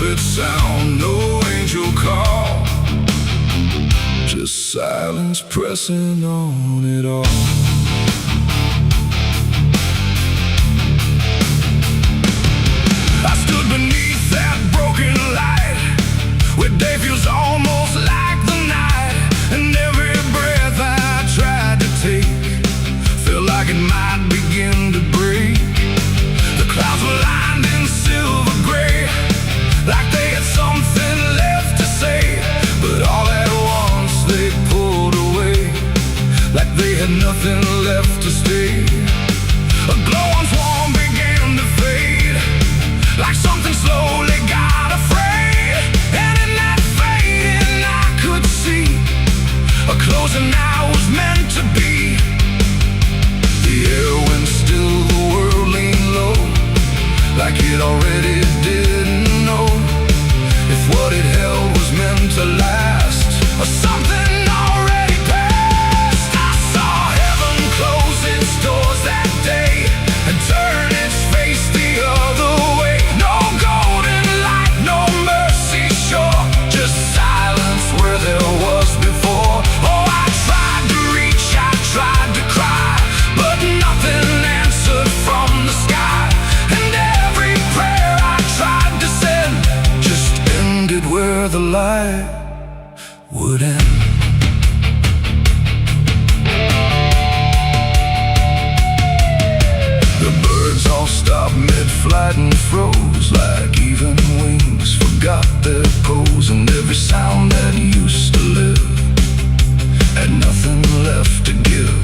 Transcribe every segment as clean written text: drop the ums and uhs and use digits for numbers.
trumpet sound, no angel call, just silence pressing on it all. I stood beneath that broken light, where day feels almost like the night, and every breath I tried to take felt like it might begin to break. The clouds were lined in silver gray, like they had something left to say, but all at once they pulled away, like they had nothing left to stay. A glowing swarm began to fade, like something slowly got afraid, and in that fading I could see a closing I was meant to be. The air went still, the world leaned low, like it already didn't know if what it held was meant to last, or something already passed. I saw heaven close its doors that day and turn its face the other way. No golden light, no mercy shore, just silence where there was before. Oh, I tried to reach, I tried to cry, but nothing answered from the sky, and every prayer I tried to send just ended where the light would end. The birds all stopped mid-flight and froze, like even wings forgot their pose, and every sound that used to live had nothing left to give.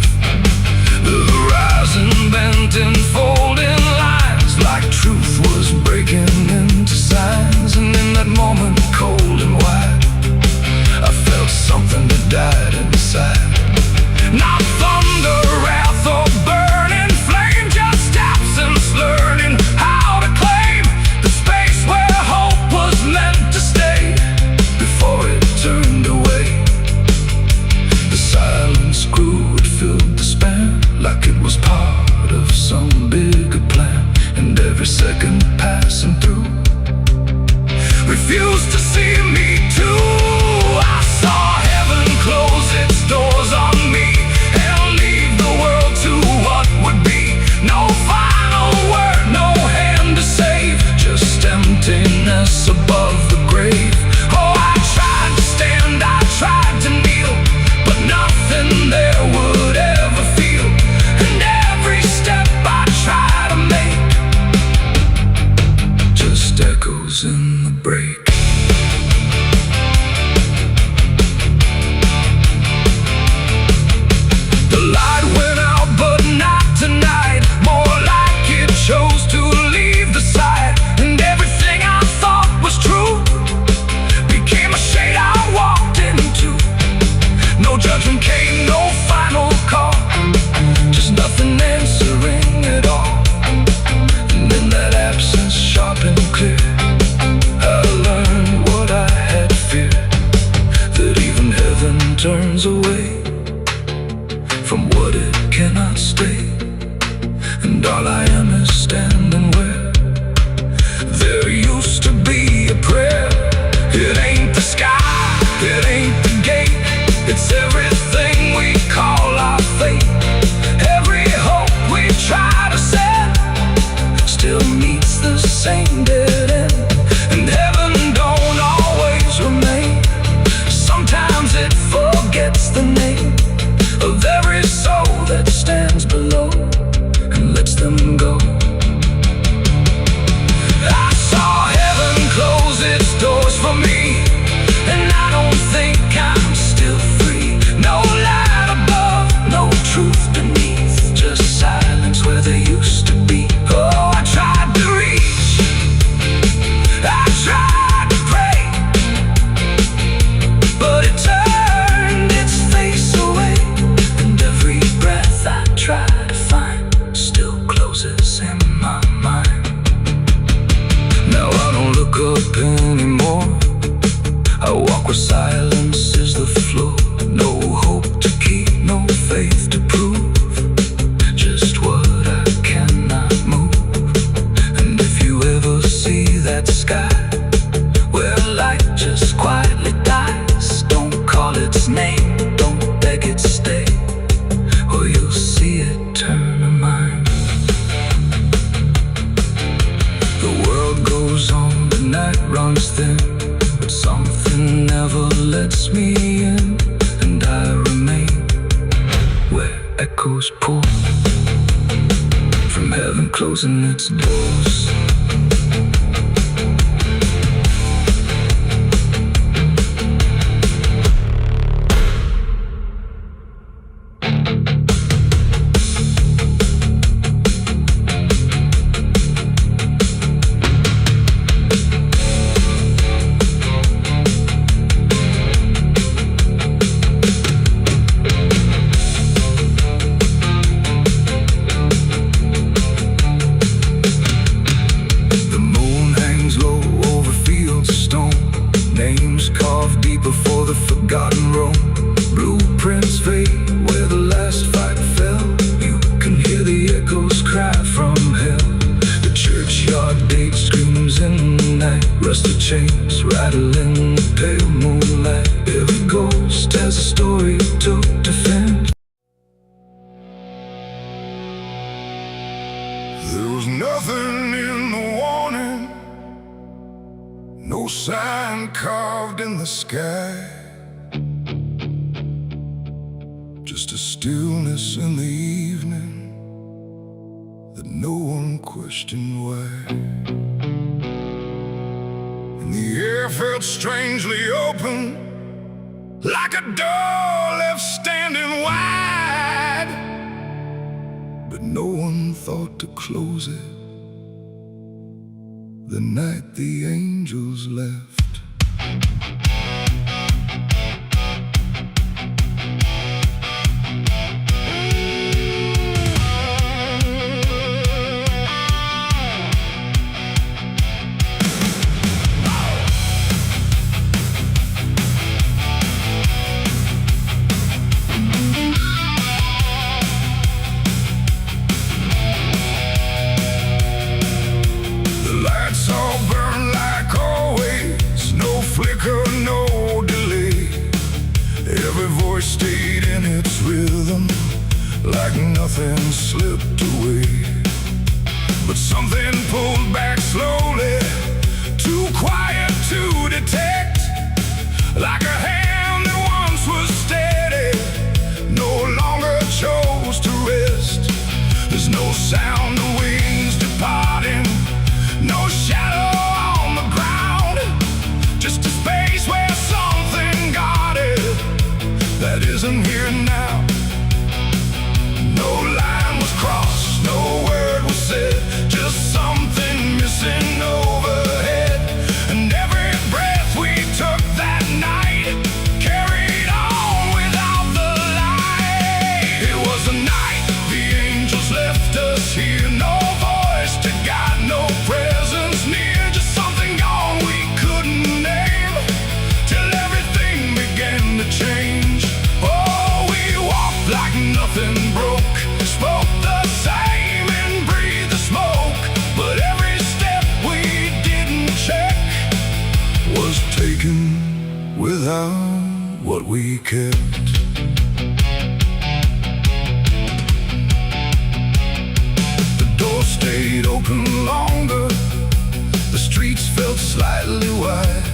The horizon bent in folding lines, like truth was breaking into signs, and in that moment, cold and wide, I felt something that died inside. Not thunder, wrath, or burning flame, just absence learning how to claim the space where hope was meant to stay before it turned away. The silence grew, it filled the span, like it was part of some bigger plan, and every second passing through refused to see me too. I saw heaven close its doors on me and leave the world to what would be. No final word, no hand to save, just emptiness above the grave. Oh, I tried to stand, I tried to kneel, but nothing there would ever feel, and every step I try to make just echoes in the break. The light went out, but not tonight, more like it chose to leave the sight, and everything I thought was true became a shade I walked into. No judgment came, no final call, just nothing answering at all, and in that absence, sharp and clear, I learned what I had feared, that even heaven turns away from what it cannot stay, and all I am is standing where there used to be a prayer. It ain't the sky, it ain't the gate, it's everything we call our fate. Every hope we try to set still meets the same dead end, and heaven don't always remain. Sometimes it forgets the name of every soul that stands below and lets them go. I saw heaven close its doors for me, and I don't think I'm still free. No light above, no truth beneath, just silence where there used to be. Oh, I tried to reach, I tried to pray, but it turned its face away, and every breath I try to find still closes in my mind. Now I don't look up anymore, I walk where silence is the floor. No hope to keep, no faith to prove, just what I cannot move. And if you ever see that sky goes on, the night runs thin, but something never lets me in, and I remain where echoes pour from heaven closing its doors. Before the forgotten roam, blueprints fade where the last fight fell. You can hear the echoes cry from hell. The churchyard date screams in the night. Rusted chains rattle in the pale moonlight. Every ghost has a story to defend. There was nothing in the warning, no sign carved in the sky, just a stillness in the evening that no one questioned why. And the air felt strangely open, like a door left standing wide, but no one thought to close it the night the angels left. No delay, every voice stayed in its rhythm, like nothing slipped away. But something pulled back slowly, too quiet to detect, like a hand that once was steady, no longer chose to rest. There's no sound of wings departing, no shadow on the ground, just a space where something guarded that isn't here now. No line was crossed, no word was said, just something missing overhead. And every breath we took that night carried on without the light. It was a night the angels left us here, no voice to guide, no presence near, just something gone we couldn't name, till everything began to change. Oh, we walked like nothing broke, spoke the same and breathed the smoke, but every step we didn't check was taken without what we kept. The door stayed open longer, the streets felt slightly wide,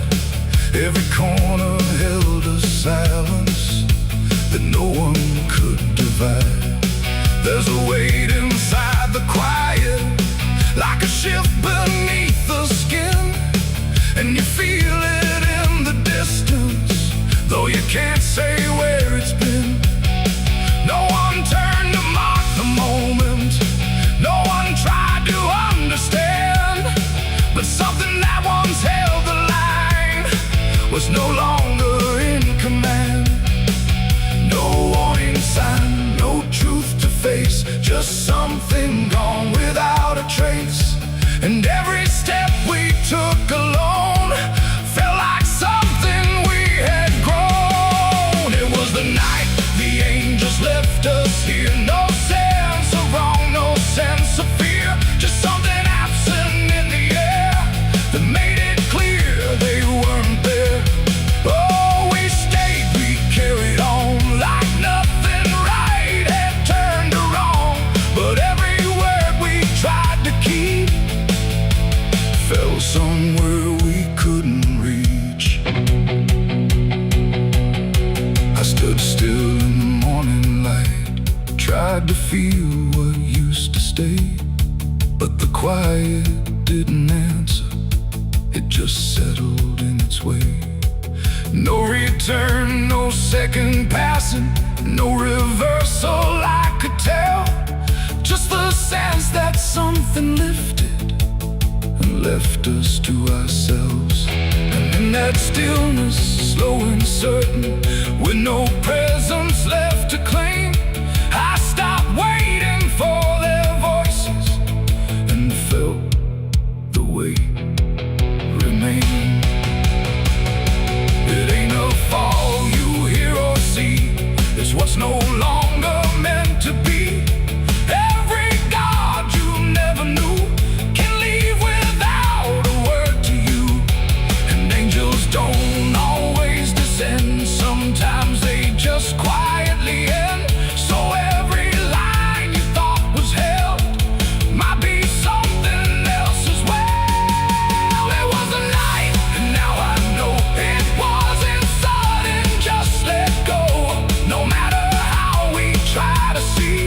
every corner held a silence that no one could divide. There's a weight inside the quiet, like a shift beneath the skin, and you feel it in the distance, though you can't say where it's been. No one turned to mark the moment, no one tried to understand, but something that once held the line was no longer in command. No warning sign, no truth to face, just something gone without a trace. And every step we took alone felt like something we had grown. It was the night the angels left us here, no sense of wrong, no sense of fear, just something absent in the air that made it clear they weren't there. Oh, somewhere we couldn't reach. I stood still in the morning light, tried to feel what used to stay, but the quiet didn't answer, it just settled in its way. No return, no second passing, no reversal I could tell, just the sense that something lifted and left us to ourselves. And in that stillness, slow and certain, with no presence left to claim, I stopped waiting for their voices and felt the weight remain. It ain't a fall you hear or see, it's what's no longer meant to be. Every God you never knew can leave without a word to you. And angels don't always descend, sometimes they just quietly end. So every line you thought was held might be something else as well. It was a night, and now I know it wasn't sudden, just let go. No matter how we try to see,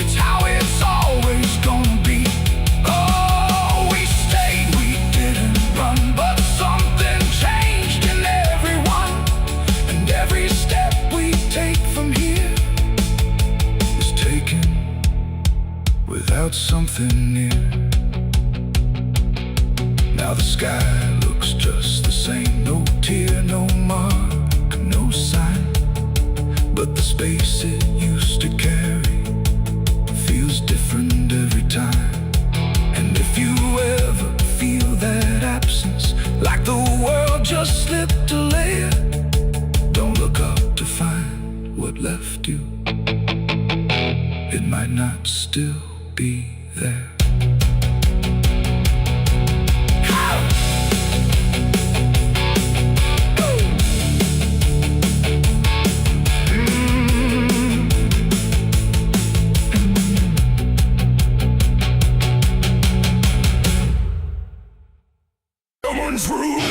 it's how it's always gonna be. Oh, we stayed, we didn't run, but something changed in everyone. And every step we take from here is taken without something near. Now the sky looks just the same, no tear, no mark, no sign, but the space it used to carry feels different every time. And if you ever feel that absence, like the world just slipped a layer, don't look up to find what left you. It might not still be there. Someone's room.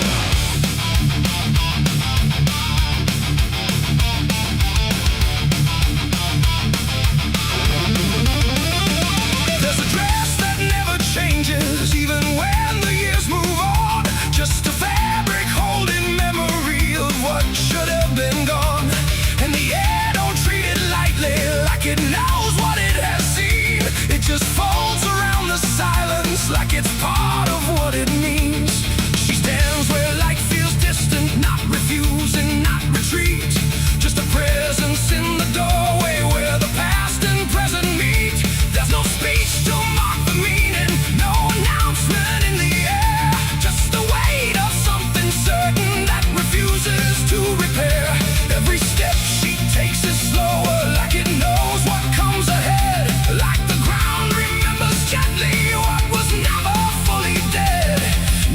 There's a dress that never changes, even when the years move on. Just a fabric holding memory of what should have been gone. And the air don't treat it lightly, like it knows what it has seen. It just folds around the silence, like it's part of what it means. She stands where light feels distant, not refusing, not retreat. Just a presence in the doorway where the past and present meet. There's no speech to mark the meaning, no announcement in the air. Just the weight of something certain that refuses to repair. Every step she takes is slower, like it knows what comes ahead. Like the ground remembers gently what was never fully dead.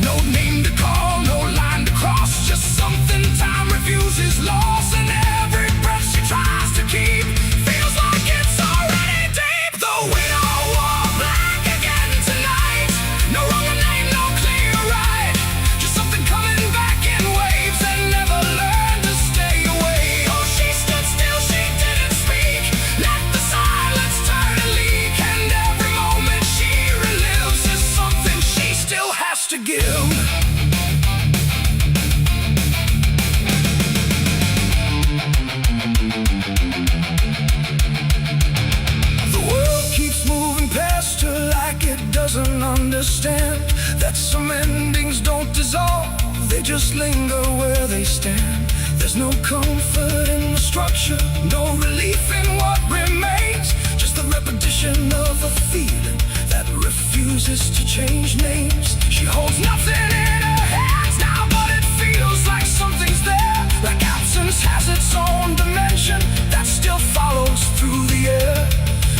No name to call, no line to cross, just something time refuses loss. And every breath she tries to keep feels like it's already deep. The widow wore black again tonight. No wrong name, no clear right. Just something coming back in waves and never learned to stay away. Oh, she stood still, she didn't speak. Let the silence turn and leak. And every moment she relives is something she still has to give. The world keeps moving past her like it doesn't understand that some endings don't dissolve, they just linger where they stand. There's no comfort in the structure, no relief in what remains, just the repetition of a feeling that refuses to change names. She holds nothing in her hands now, but it feels like something's there, like absence has its own dimension that still follows through the air.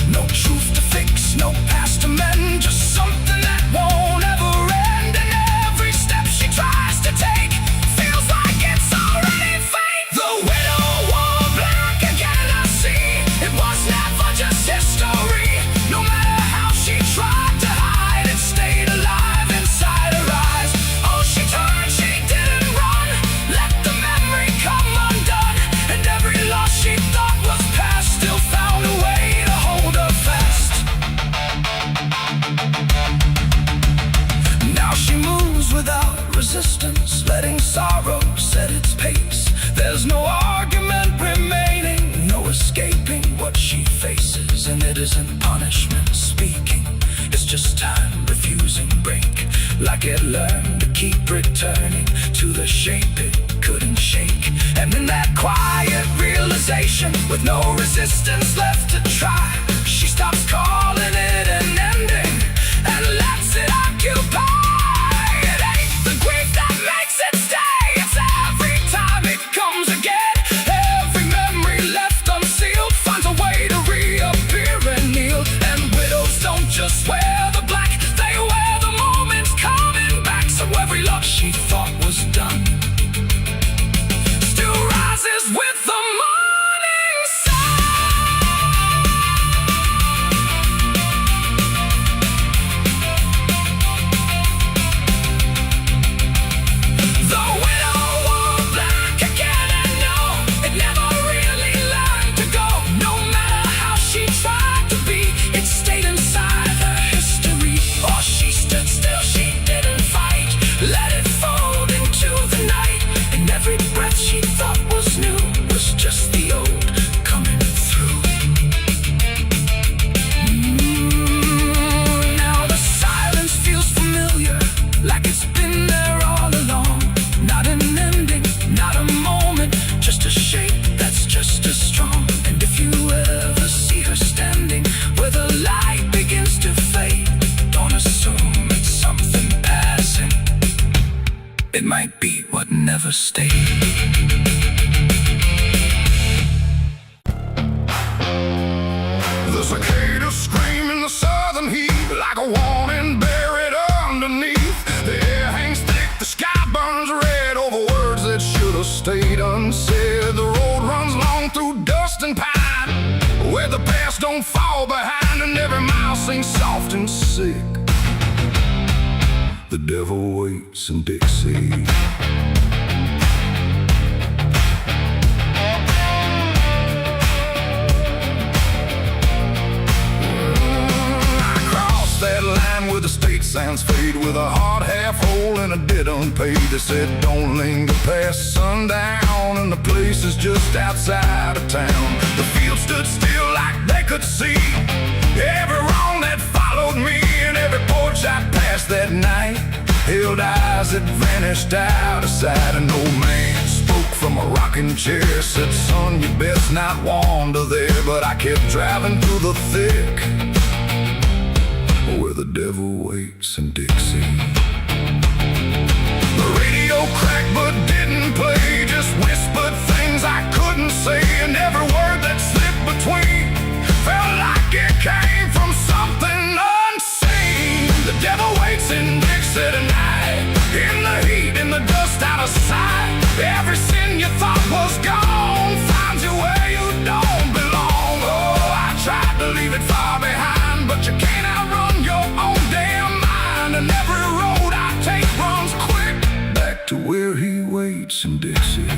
No truth to fix, no past to mend, just something that won't ever end. And every step she tries to take feels like it's already fate. The widow wore black again, I see. It was never just history. No matter how she tried to hide, it stayed alive inside her eyes. resistance, letting sorrow set its pace. There's no argument remaining, no escaping what she faces. And it isn't punishment speaking, it's just time refusing break. Like it learned to keep returning to the shape it couldn't shake. And in that quiet realization, with no resistance left to try, she stops calling it an ending and lets it occupy. It ain't the grief that makes it stay, it's every time it comes again. Every memory left unsealed finds a way to reappear and kneel. And widows don't just wear the black, they wear the moments coming back. So every love she thought was done still rises with the morning sun. The widow wore black again, and no, it never really learned to go. No matter how she tried to be, it stayed inside her history. Or she stood still, she didn't fight, let it fold into the night. And every breath she thought was new was just the old coming through. Now the silence feels familiar, like it's been there all along. Not an ending, not a moment, just a shape that's just as strong. And if you ever see her standing where the light begins to fade, don't assume it's something passing, it might be what never stayed. The cicadas scream in the southern heat, like a warning buried underneath. The air hangs thick, the sky burns red over words that should have stayed unsaid. The road runs long through dust and pine, where the past don't fall behind, and every mile sings soft and sick. The devil waits in Dixie. That line where the state signs fade, with a hard half hole and a debt unpaid. They said don't linger past sundown, and the place is just outside of town. The field stood still like they could see every wrong that followed me, and every porch I passed that night held eyes that vanished out of sight. An old man spoke from a rocking chair, said son, you best not wander there. But I kept driving through the thick, where the devil waits in Dixie. The radio cracked but didn't play, just whispered things I couldn't say. And every word that slipped between felt like it came from something unseen. The devil waits in Dixie tonight, in the heat, in the dust, out of sight. Every sin you thought was gone finds you where you don't belong. Oh, I tried to leave it far behind, but you can't outrun your own damn mind. And every road I take runs quick back to where he waits in Dixie.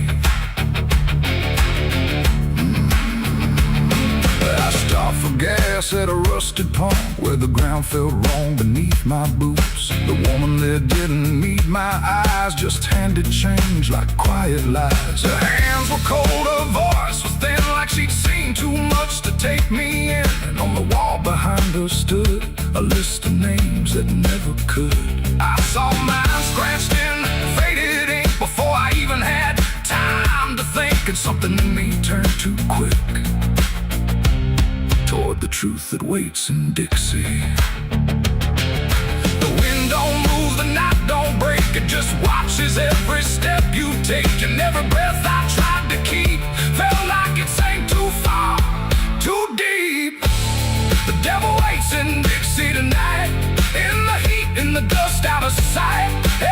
I stopped for gas at a rusted pump, where the ground felt wrong beneath my boots. The woman there didn't meet my eyes, just handed change like quiet lies. Her hands were cold, her voice was thin, like she'd seen too much to take me in. And on the wall behind her stood a list of names that never could. I saw mine scratched in faded ink before I even had time to think. And something in me turned too quick toward the truth that waits in Dixie. The wind don't move, the night don't break, it just watches every step you take. And every breath I tried to keep felt like it sank too far, too deep. The devil waits in Dixie tonight, in the heat, in the dust, out of sight.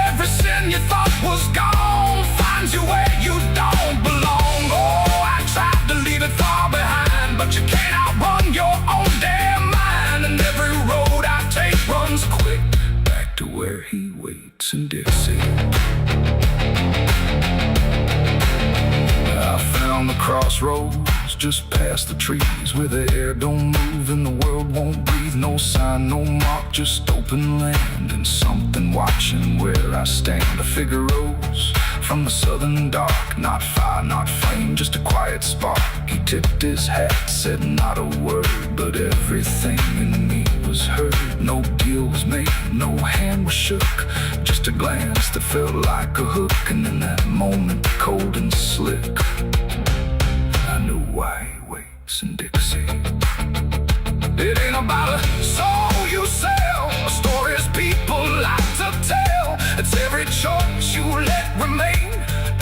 Every sin you thought was gone finds you where you don't belong. Oh, I tried to leave it far behind, but you can't outrun your own damn mind. And every road I take runs quick back to where he waits in Dixie. I found found the crossroads, just past the trees, where the air don't move and the world won't breathe. No sign, no mark, just open land, and something watching where I stand. A figure rose from the southern dark, not fire, not flame, just a quiet spark. He tipped his hat, said not a word, but everything in me was heard. No deal was made, no hand was shook, just a glance that felt like a hook. And in that moment, cold and slick, I knew why he waits in Dixie. It ain't about a soul you sell, a stories people like to tell. It's every choice you let remain,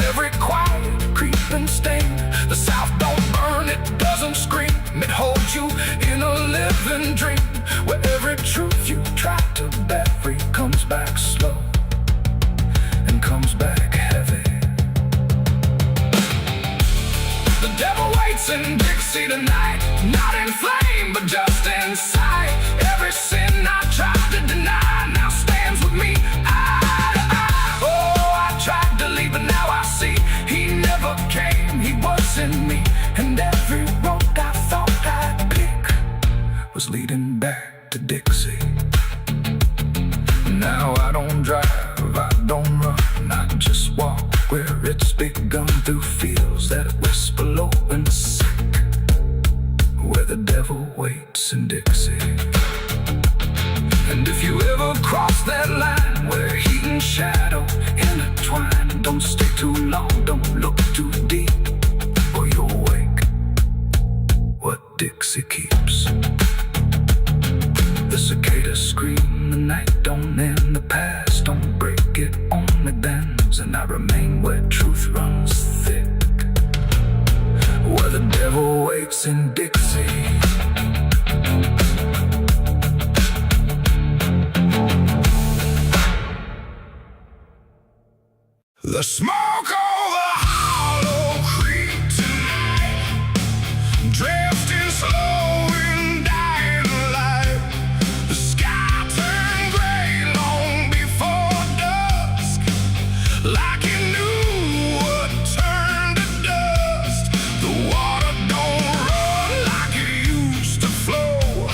every quiet creeping stain. The South don't burn, it doesn't scream, it holds you in a living dream, where every truth you try to bury comes back slow and comes back heavy. The devil waits in Dixie tonight, not in flame, but just inside. Every sin I tried to deny now stands with me eye to eye. Oh, I tried to leave, but now I see he never came, he was in me. And every road I thought I'd pick was leading back to Dixie. Now I don't drive, I don't run, I just walk where it's begun, through fields that whisper low and sick, where the devil waits in Dixie. And if you ever cross that line where heat and shadow intertwine, don't stay too long, don't look too deep, or you'll wake what Dixie keeps. The cicadas scream, the night don't end, the past don't break, it only bends, and I remain where truth runs thick, where the devil waits in Dixie. The smoke over Hollow Creek tonight, drifting slow and dying light. The sky turned gray long before dusk, like it knew what turned to dust. The water don't run like it used to flow,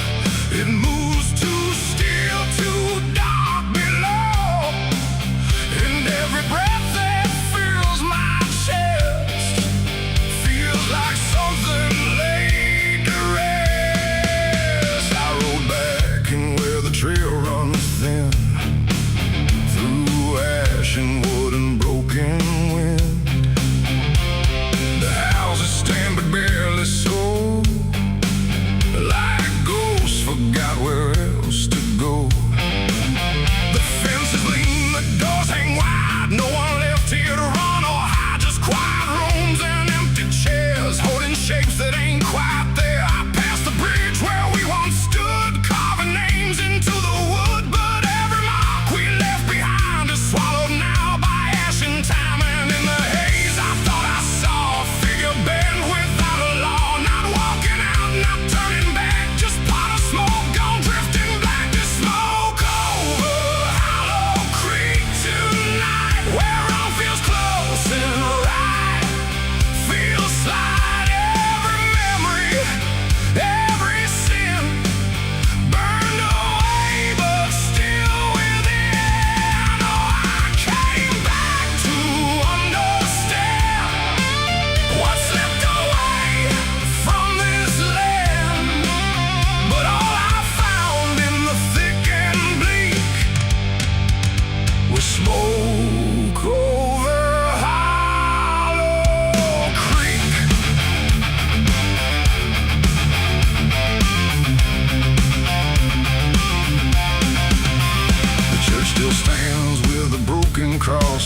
it moves too still, too dark below. And every breath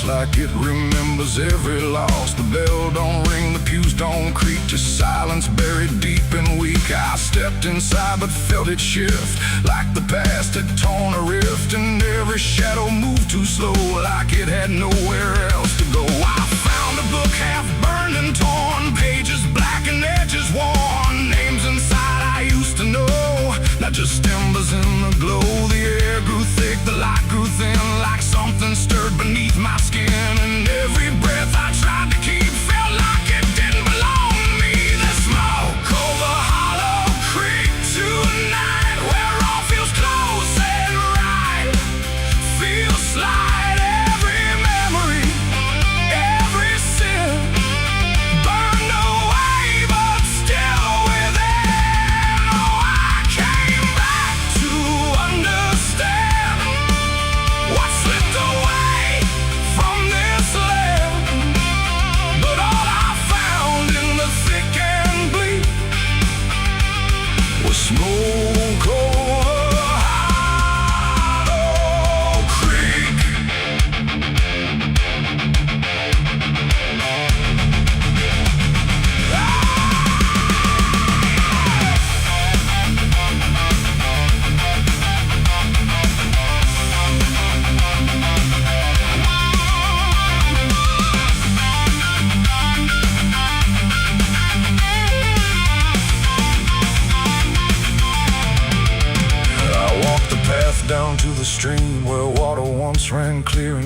like it remembers every loss. The bell don't ring, the pews don't creak, just silence buried deep and weak. I stepped inside but felt it shift, like the past had torn a rift, and every shadow moved too slow, like it had nowhere else to go. I found a book half burned and torn, pages black and edges worn, names inside I used to know, not just embers in the glow. The air grew thick, the light grew thin, like something stirred beneath my skin, and every breath I tried to keep felt like it didn't belong.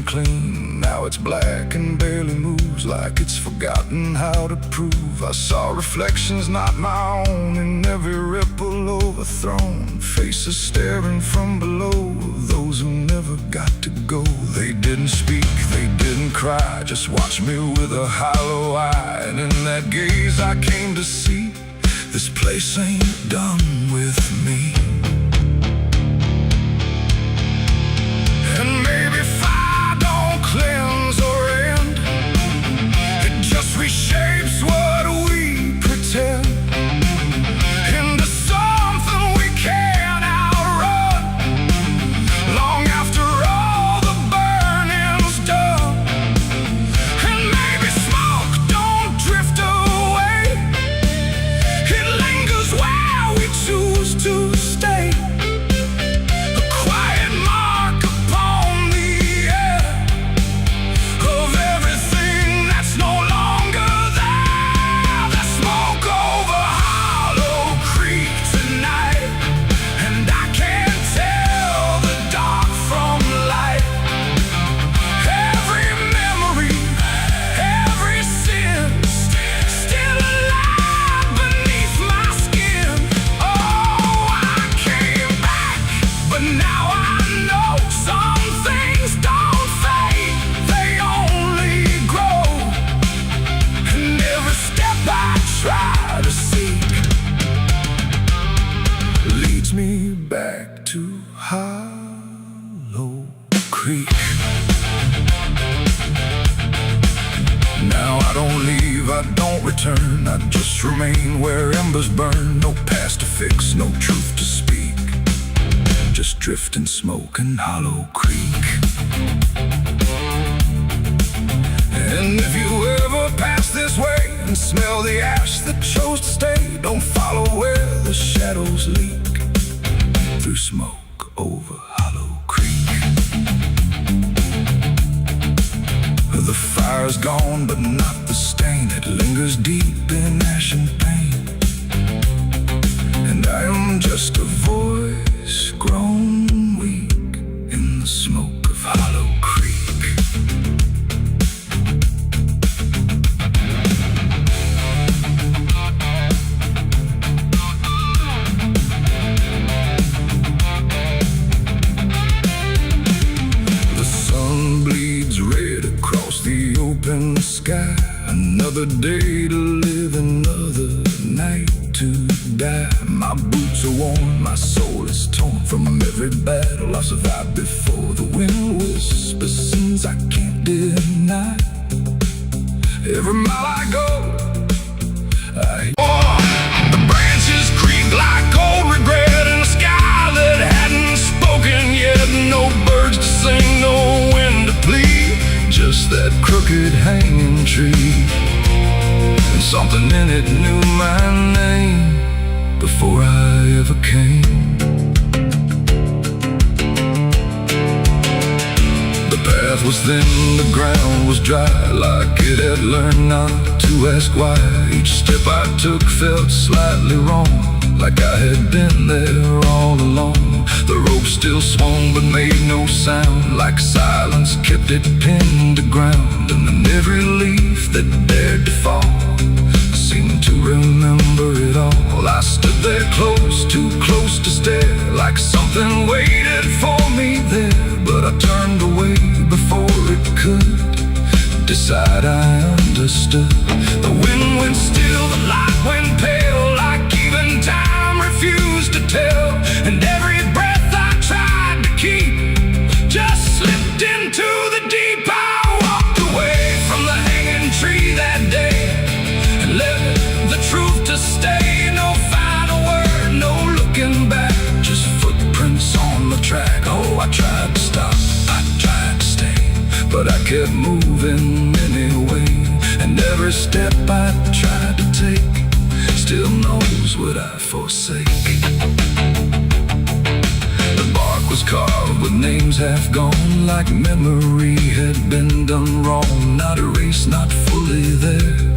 and clean. Now it's black and barely moves, like it's forgotten how to prove. I saw reflections not my own in every ripple overthrown. Faces staring from below, those who never got to go. They didn't speak, they didn't cry, just watched me with a hollow eye. And in that gaze I came to see, this place ain't done with me. And maybe fire don't cleanse or end, it just reshapes what we pretend into something we can't outrun. Long after all the burning's done, and maybe smoke don't drift away, it lingers where we choose to stay. Me back to Hollow Creek. Now I don't leave, I don't return, I just remain where embers burn. No past to fix, no truth to speak, just drift and smoke in Hollow Creek. And if you ever pass this way and smell the ash that chose to stay, don't follow where the shadows leak, through smoke over Hollow Creek. The fire's gone, but not the stain. It lingers deep in ash and pain. And I am just a voice grown weak in the smoke of Hollow Creek. Open sky, another day to live, another night to die. My boots are worn, my soul is torn from every battle I've survived before. The wind whispers sins I can't deny. Every mile I go, the branches creak like cold regret in a sky that hadn't spoken yet. No birds to sing, no wind to plead, just that crooked hanging tree. And something in it knew my name before I ever came. The path was thin, the ground was dry, like it had learned not to ask why. Each step I took felt slightly wrong, like I had been there all along. The rope still swung but made no sound, like silence kept it pinned to ground. And then every leaf that dared to fall seemed to remember it all. I stood there close, too close to stare, like something waited for me there. But I turned away before it could decide I understood. The wind went still, the light went pale, like even time refused to tell. And every breath I tried to keep just slipped into the deep. I walked away from the hanging tree that day and left the truth to stay. No final word, no looking back, just footprints on the track. Oh, I tried to stop, I tried to stay, but I kept moving anyway. And every step I tried to take still knows what I forsake. The bark was carved with names half gone, like memory had been done wrong. Not erased, not fully there,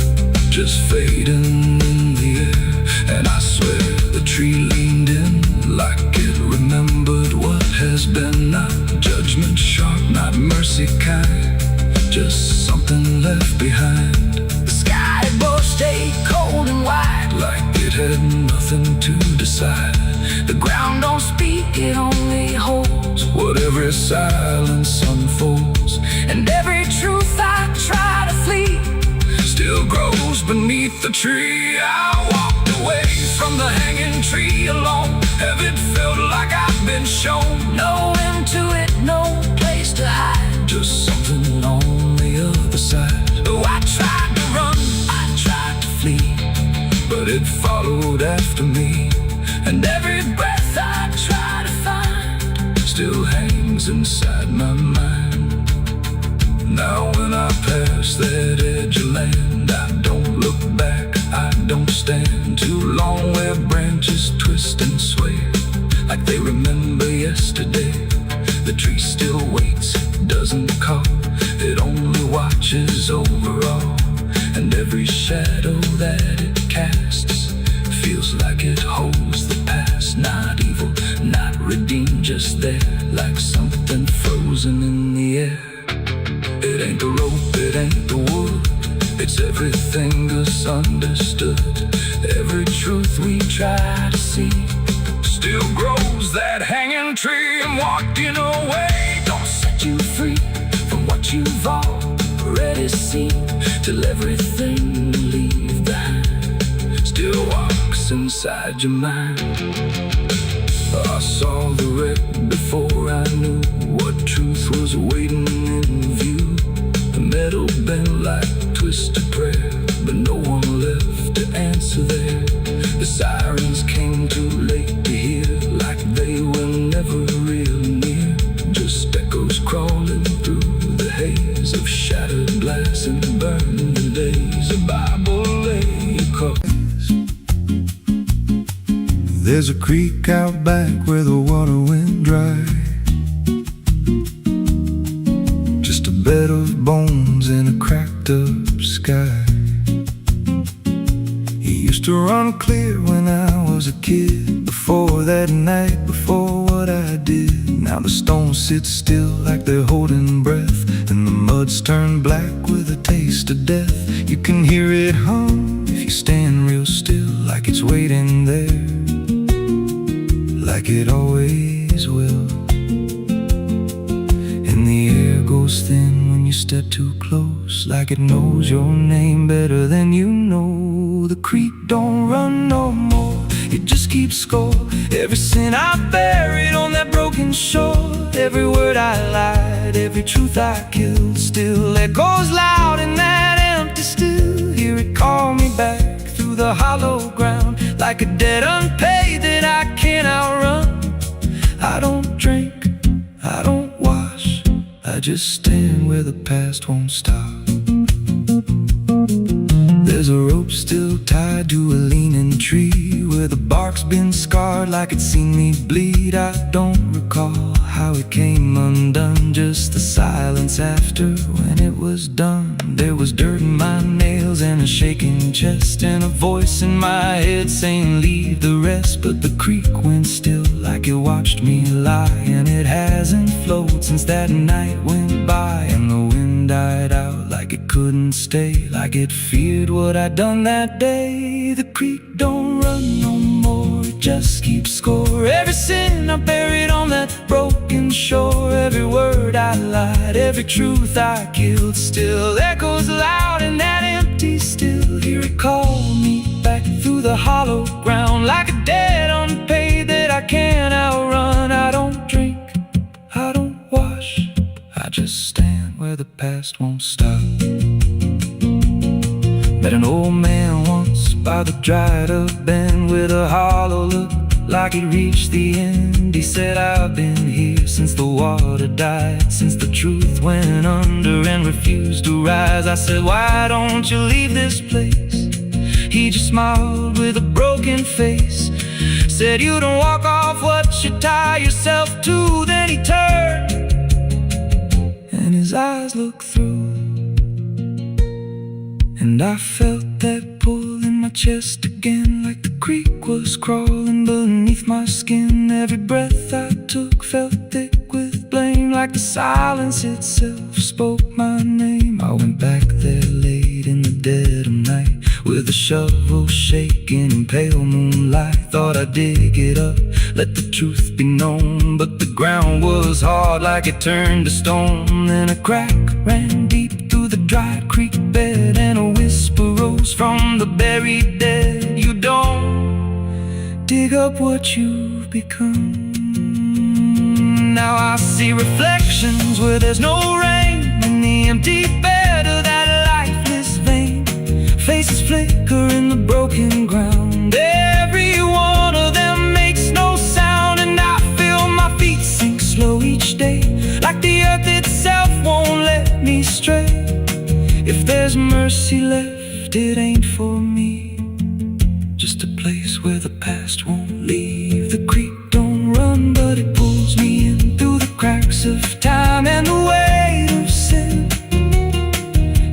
just fading in the air. And I swear the tree leaned in like it remembered what has been. Not judgment sharp, not mercy, mercy kind, just something left behind. The sky above stayed cold and white, like it had nothing to decide. the ground don't speak, it only holds what every silence unfolds, and every truth I try to flee still grows beneath the tree. I walked away from the hanging tree alone. Heaven felt like I've been shown. no end to it, no place to hide, just something on the other side. oh, I tried to run, I tried to flee, but it followed after me. and every breath I try to find still hangs inside my mind. Now when I pass that edge of land, I don't look back, I don't stand too long where branches twist and sway like they remember yesterday. The tree still waits, doesn't call, it only watches over all, and every shadow that it casts feels like it holds the past. Not evil, not redeemed, just there like something frozen in the air. It ain't the rope, it ain't the wood, it's everything misunderstood. Every truth we try to see still grows that hanging tree. And walking away don't set you free from what you've already seen, till everything you leave behind still walks inside your mind. I saw the wreck before I knew what truth was waiting in view. The metal bent like twisted prayer, but no one left to answer there. The sirens came too late to hear, like they were never real near. Just echoes crawling through the haze of shattered glass and burning days. A Bible lay across. There's a creek out back where the water went dry, just a bed of bones in a cracked up sky. He used to run clear when I was a kid, before that night, before what I did. Now the stones sit still like they're holding breath, and the mud's turned black with a taste of death. You can hear it hum if you stand real still, like it's waiting there, like it always will. And the air goes thin when you step too close, like it knows your name better than you know. The creek don't run no more, it just keeps score. Every sin I buried on that broken shore, every word I lied, every truth I killed, still echoes loud in that empty still. Hear it call me back through the hollow ground, like a debt unpaid that I can't outrun. I don't drink, I don't wash, I just stand where the past won't stop. There's a rope still tied to a leaning tree, where the bark's been scarred like it's seen me bleed. I don't recall how it came undone, just the silence after when it was done. There was dirt in my nails and a shaking chest, and a voice in my head saying leave the rest. But the creek went still like it watched me lie, and it hasn't flowed since that night went by. And the wind died out like it couldn't stay, like it feared what I'd done that day. The creek don't run no more, it just keeps score. Every sin I buried on that broken shore, every word I lied, every truth I killed, still echoes loud in that empty still. Hear it call me back through the hollow ground, like a debt unpaid that I can't outrun. I don't drink, I don't wash, I just stand where the past won't stop. Met an old man once by the dried up bend, with a hollow look like he'd reached the end. He said, I've been here since the water died, since the truth went under and refused to rise. I said, why don't you leave this place? He just smiled with a broken face, said, you don't walk off what you tie yourself to. Then he turned and his eyes looked through, and I felt that pull in my chest again, like the creek was crawling beneath my skin. Every breath I took felt thick with blame, like the silence itself spoke my name. I went back there late in the dead of night, with a shovel shaking in pale moonlight. Thought I'd dig it up, let the truth be known, but the ground was hard like it turned to stone. Then a crack ran deep through the dry creek bed, and a whisper rose from the buried dead. You don't dig up what you've become. Now I see reflections where there's no rain, in the empty bed of that lifeless vein. Faces flicker in the broken ground, every one of them makes no sound. And I feel my feet sink slow each day, like the earth itself won't let me stray. If there's mercy left, it ain't for me, just a place where the past won't leave. The creek don't run, but it pulls me in through the cracks of time and the weight of sin.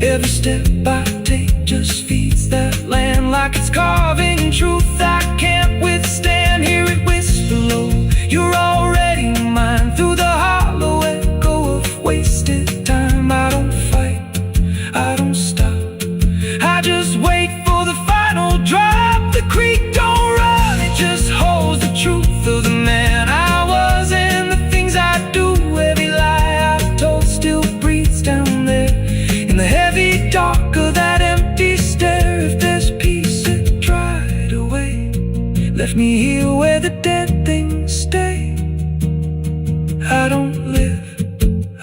Every step I take just feeds that land, like it's carving truth I can't withstand. Hear it whisper low, you're already mine, through the hollow echo of wasted time. I don't fight, I don't stop, I just wait for the final drop. The creek don't run, it just holds the truth of the man I was and the things I do. Every lie I've told still breathes down there in the heavy dark of that empty stare. If there's peace, it dried away, left me here where the dead things stay. I don't live,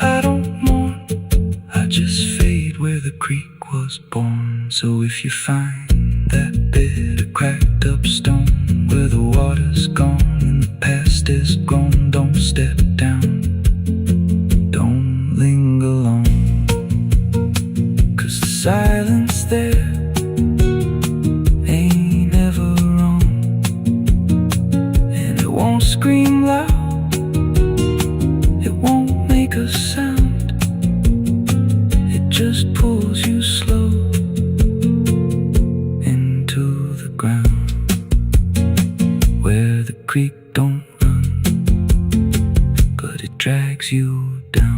I don't mourn, I just fade where the creek was born. So if you find that bit of cracked up stone where the water's gone and the past is grown, don't step down, don't linger long, 'cause the silence there ain't ever wrong, and it won't scream loud, it won't make a sound, it just pulls you slow into the ground, where the creek don't run, but it drags you down.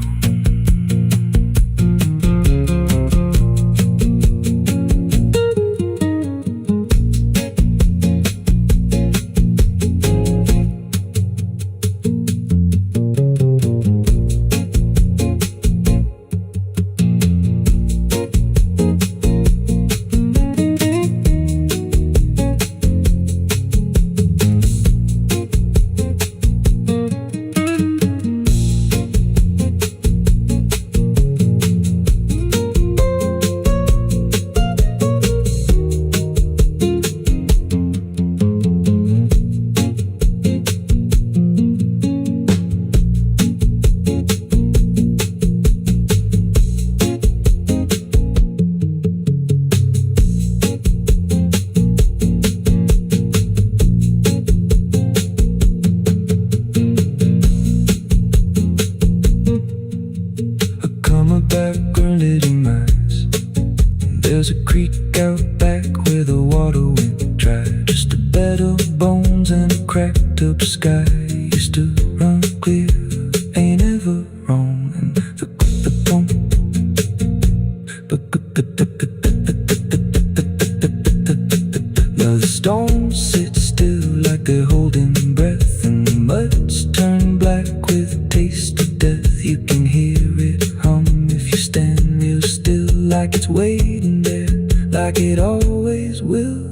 There's a creek out back where the water went dry, just a bed of bones and a cracked up sky. Used to run clear, ain't ever wrong, and the stones sit still like they're holding breath, and the mud's turned black with a taste of death. You can hear it hum if you stand real still, like it's waiting there, like it always will.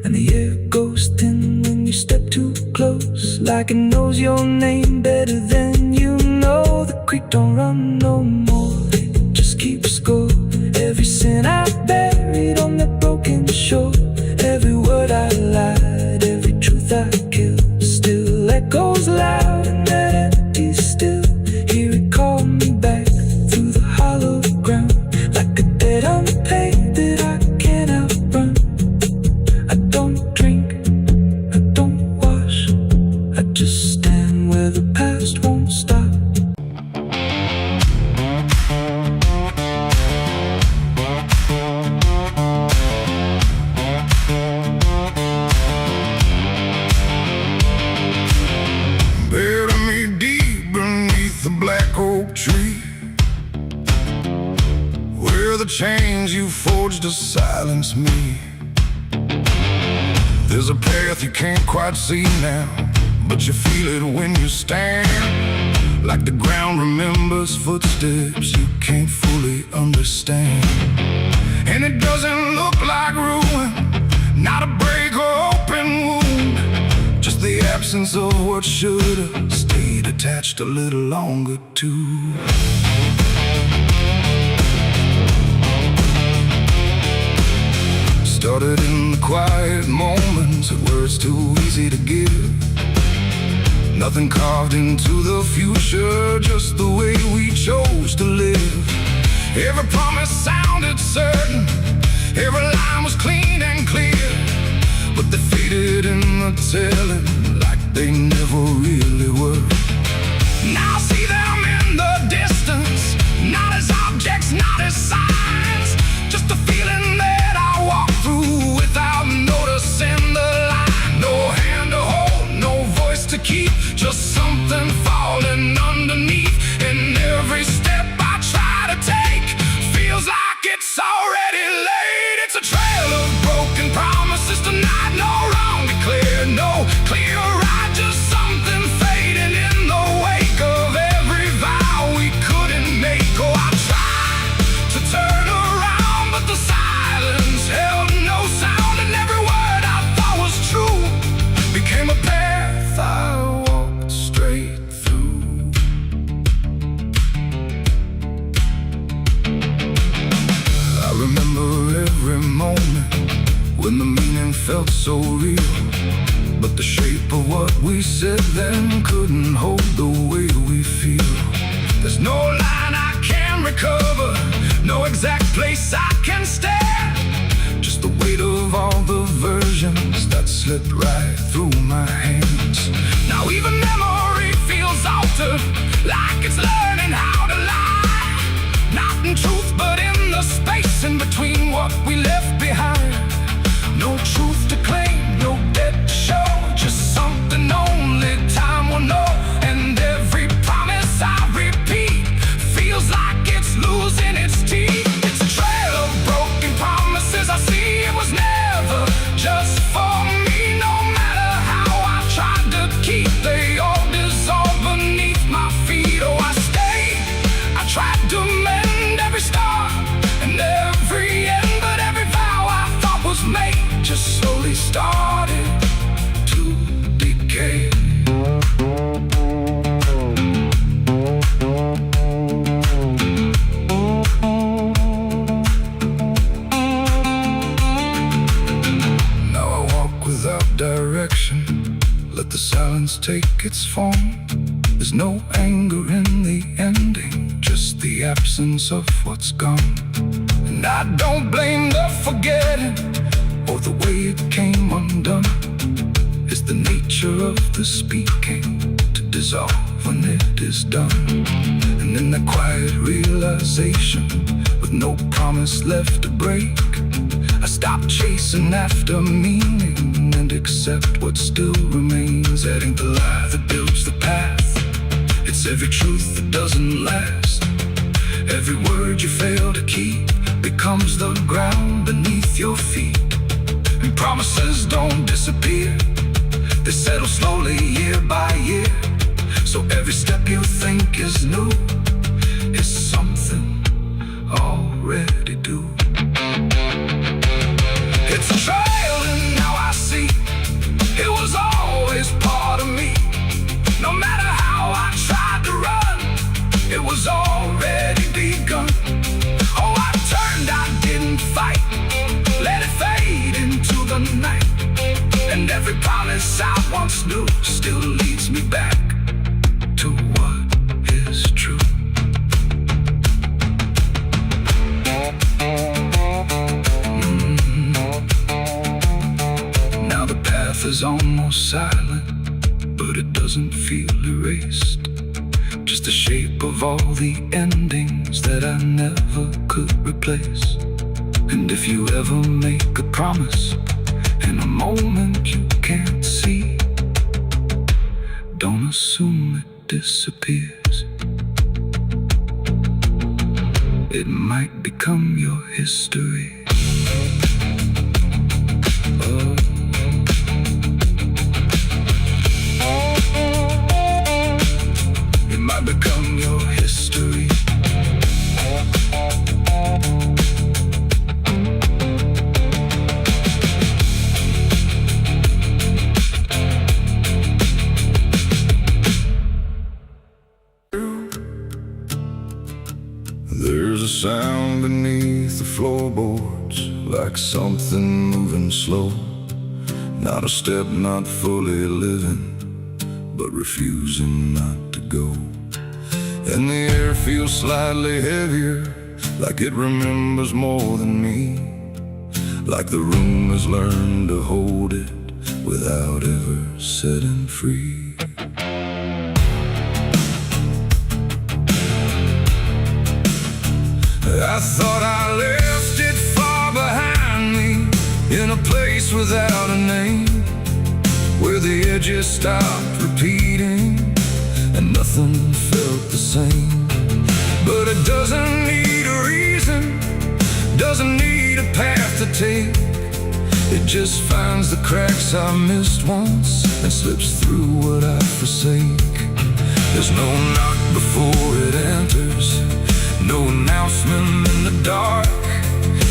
And the air goes thin when you step too close, like it knows your name better than you know. The creek don't run no more, it just keeps score. Every sin I buried on that broken shore, every word I lied, every truth I killed, still echoes loud in that empty still. Hear it call me back through the hollow ground, like a debt unpaid that I can't outrun. I don't drink, I don't wash, I just stand where the past won't stop. chains you forged to silence me. There's a path you can't quite see now, but you feel it when you stand. Like the ground remembers footsteps you can't fully understand. And it doesn't look like ruin, not a break or open wound, just the absence of what should have stayed attached a little longer too. Started in the quiet moments where it's too easy to give. Nothing carved into the future, just the way we chose to live. Every promise sounded certain, every line was clean and clear, but they faded in the telling like they never really were. Now I see them in the distance, not as objects, not as signs, just a feeling that I walk through without noticing the line. No hand to hold, no voice to keep, just something falling underneath. And every step I try to take feels like it's already late. It's a trail of broken promises tonight, no wrong declared, no clear right, just something fading in the wake of every vow we couldn't make. Oh, I tried to turn around, but the silence held no sound, and every word I thought was true became a path I walked straight through. I remember every moment when the meaning felt so real, but the shape of what we said then couldn't hold the way we feel. There's no line I can recover, no exact place I can stand, just the weight of all the versions that slipped right through my hands. Now even memory feels altered, like it's learning how to lie, not in truth but in the space in between what we left behind. No truth to claim, no debt to show, just something only time will know. And every promise I repeat feels like it's losing its teeth. It's a trail of broken promises I see. It was never just for me, no matter how I tried to keep, they all dissolved beneath my feet. Oh, I stayed, I tried to mend every star and every end, but every vow I thought was made just slowly started to decay. Now I walk without direction, let the silence take its form. There's no anger in the ending, just the absence of what's gone. And I don't blame the forgetting or the way it came undone. It's the nature of the speaking to dissolve when it is done. And in that quiet realization, with no promise left to break, I stop chasing after meaning and accept what still remains. That ain't the lie that builds the path, it's every truth that doesn't last. Every word you fail to keep becomes the ground beneath your feet. And promises don't disappear, they settle slowly year by year. So every step you think is new is something already due. It's a trail and now I see it was always part of me. No matter how I tried to run, it was already begun. Oh, I turned, I didn't fight, let it fade into the night. And every promise I once knew still leads me back to what is true. Now the path is almost silent, but it doesn't feel erased. Just the shape of all the endings that I never could replace. And if you ever make a promise in a moment you can't see, don't assume it disappears. it might become your history. Oh. It might become your history. There's a sound beneath the floorboards, like something moving slow. Not a step, not fully living, but refusing not to go. And the air feels slightly heavier, like it remembers more than me. Like the room has learned to hold it without ever setting free. I thought I left it far behind me, in a place without a name, where the edges stopped repeating and nothing felt the same. But it doesn't need a reason, doesn't need a path to take. It just finds the cracks I missed once and slips through what I forsake. There's no knock before it enters, no announcement in the dark,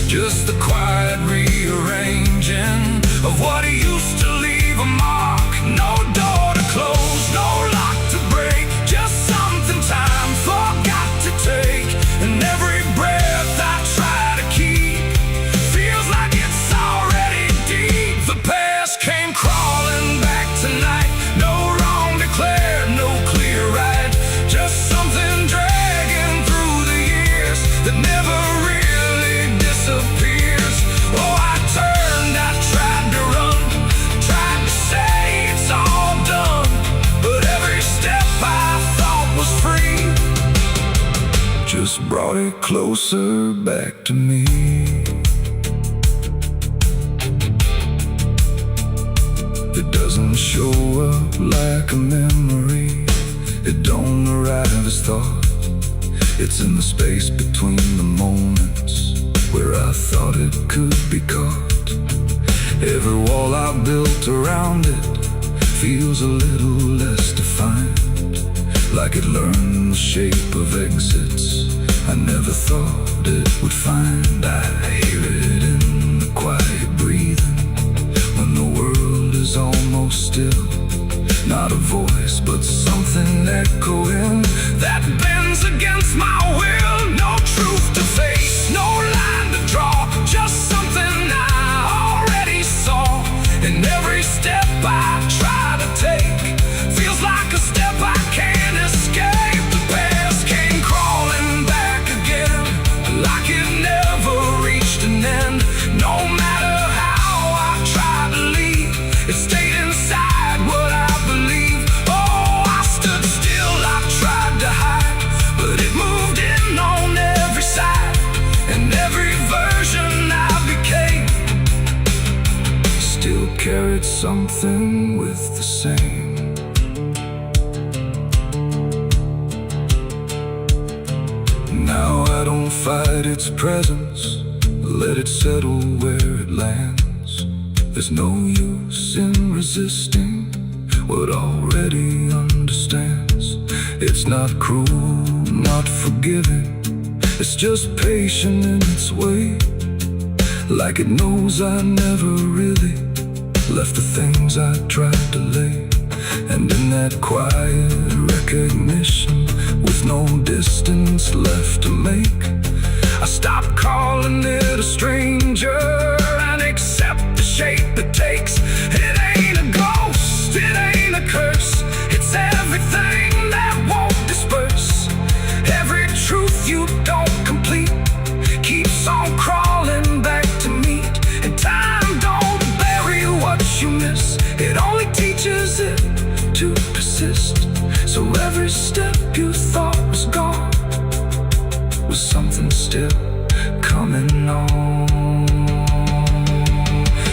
just the quiet rearranging of what used to leave a mark. No door to close, no lock to break, just something time forgot to take. And every breath I try to keep feels like it's already deep. The past came crawling back tonight, no wrong declared, no clear right, just something dragging through the years that never really disappears. Oh, I turned, I tried to run, tried to say it's all done, but every step I thought was free just brought it closer back to me. It doesn't show up like a memory, it don't arrive as thought. It's in the space between the moments where I thought it could be caught. Every wall I built around it feels a little less defined, like it learned the shape of exits I never thought it would find. I hear it in the quiet breathing when the world is almost still. Not a voice, but something echoing that bends against my will. No truth to face, no line to draw, just something I already saw. And every step I try to take feels like a step I can't escape. The past came crawling back again, like it never reached an end. No matter how I tried to leave, it stayed inside what I believe. Oh, I stood still, I tried to hide, but it moved in on every side. And every version I became still carried something with the same. Now I don't fight its presence, let it settle where it lands. There's no use in resisting what already understands. It's not cruel, not forgiving, it's just patient in its way. Like it knows I never really left the things I tried to lay. And in that quiet recognition, with no distance left to make, I stop calling it a stranger and accept the shape it takes. It ain't a ghost, it ain't a curse, it's everything that won't disperse. Every truth you don't complete keeps on crawling back to meet. And time don't bury what you miss, it only teaches it to persist. So every step you thought was gone was something still coming on.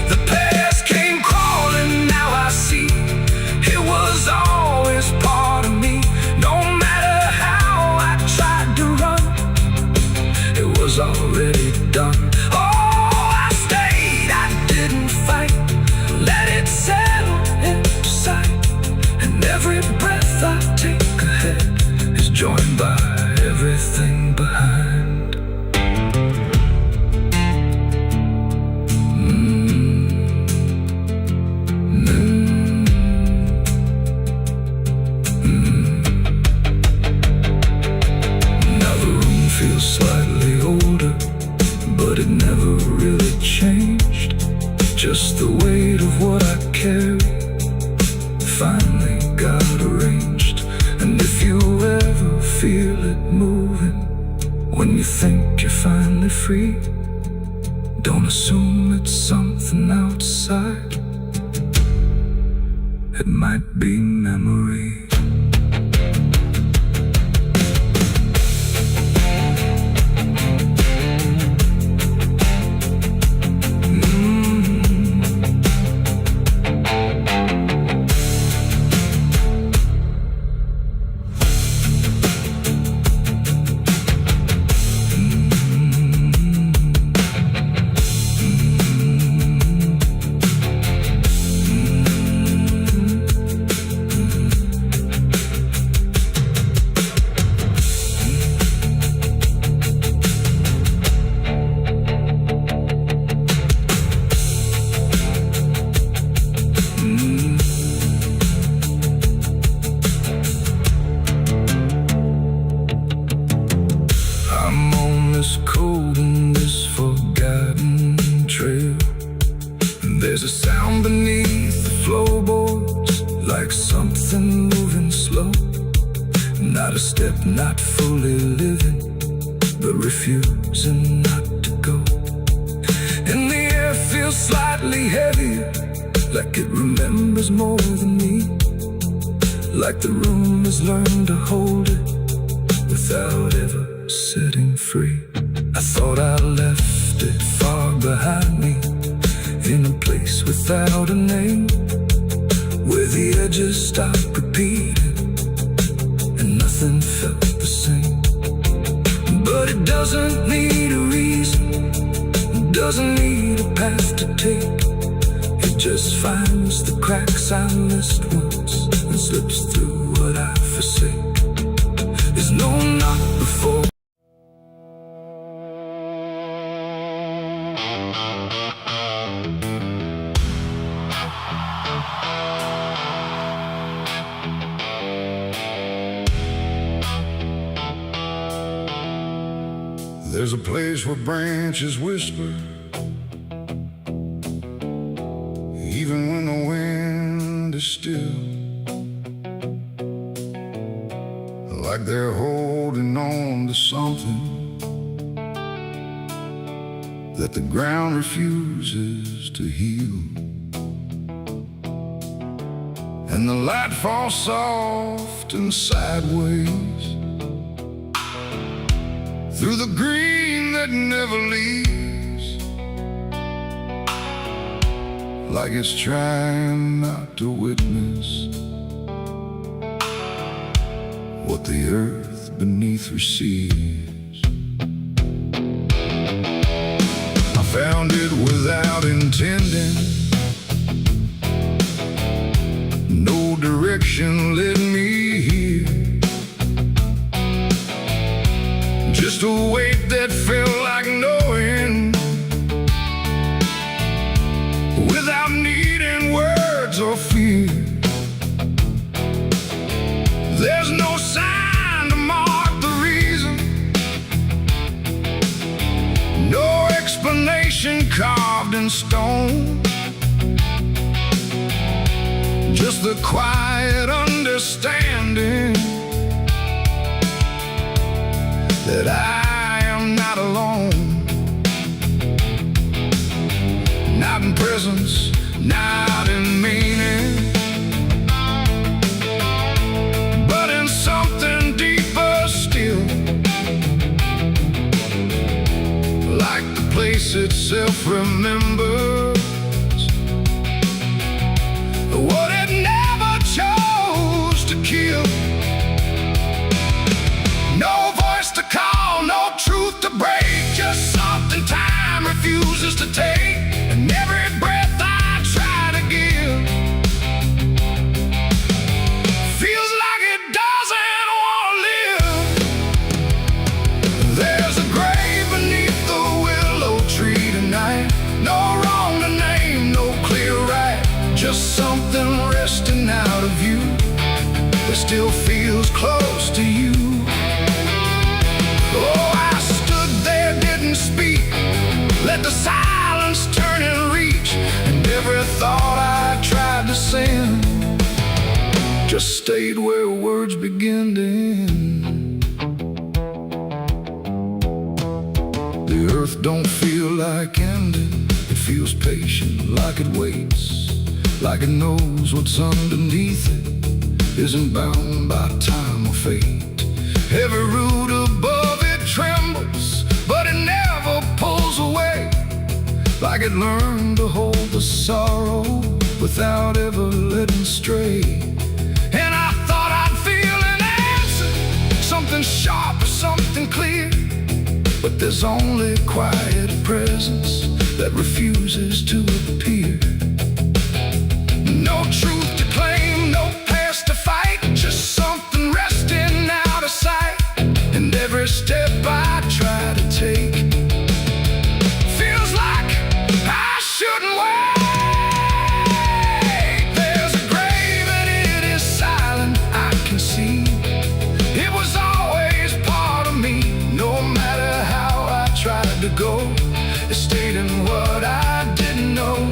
The past came crawling, now I see it was always part of me. No matter how I tried to run, it but it never really changed. Just the weight of what I carry finally got arranged. And if you ever feel it moving, when you think you're finally free, don't assume it's something outside. It might be memory. Cold in this forgotten trail. There's a sound beneath the floorboards, like something moving slow. Not a step, not fully living, but refusing not to go. And the air feels slightly heavier, like it remembers more than me. Like the room has learned to hold it without ever setting free. I thought I left it far behind me, in a place without a name, where the edges stopped repeating and nothing felt the same. But it doesn't need a reason, it doesn't need a path to take. It just finds the cracks I missed once and slips through what I forsake. There's no knock before. There's a place where branches whisper, even when the wind is still, like they're holding on to something that the ground refuses to heal. And the light falls soft and sideways through the green that never leaves, like it's trying not to witness what the earth beneath receives. I found it without intending, no direction led me here. Just a weight that felt like knowing, without needing words or fear. There's no sign to mark the reason, no explanation carved in stone, just the quiet understanding that I am not alone. Not in presence, not in meaning, but in something deeper still, like the place itself remembers what it never chose to kill. No voice to call, no truth to break, just something time refuses to take. And every breath I try to give feels like it doesn't want to live. There's a grave beneath the willow tree tonight, no wrong to name, no clear right, just something resting out of you that still feels close to you. Oh, I stood there, didn't speak, Let the silence turn and reach, and every thought I tried to send just stayed where words begin to end. The earth don't feel like ending. It feels patient, like it waits, like it knows what's underneath it isn't bound by time or fate. Every root above it trembles, but it never pulls away, like it learned to hold the sorrow without ever letting stray. And I thought I'd feel an answer, something sharp or something clear, but there's only quiet presence that refuses to appear. No truth to claim, no past to fight, just something resting out of sight. And every step I try to take feels like I shouldn't wait. There's a grave and it is silent, I can see. It was always part of me, no matter how I tried to go. It stayed in what I didn't know.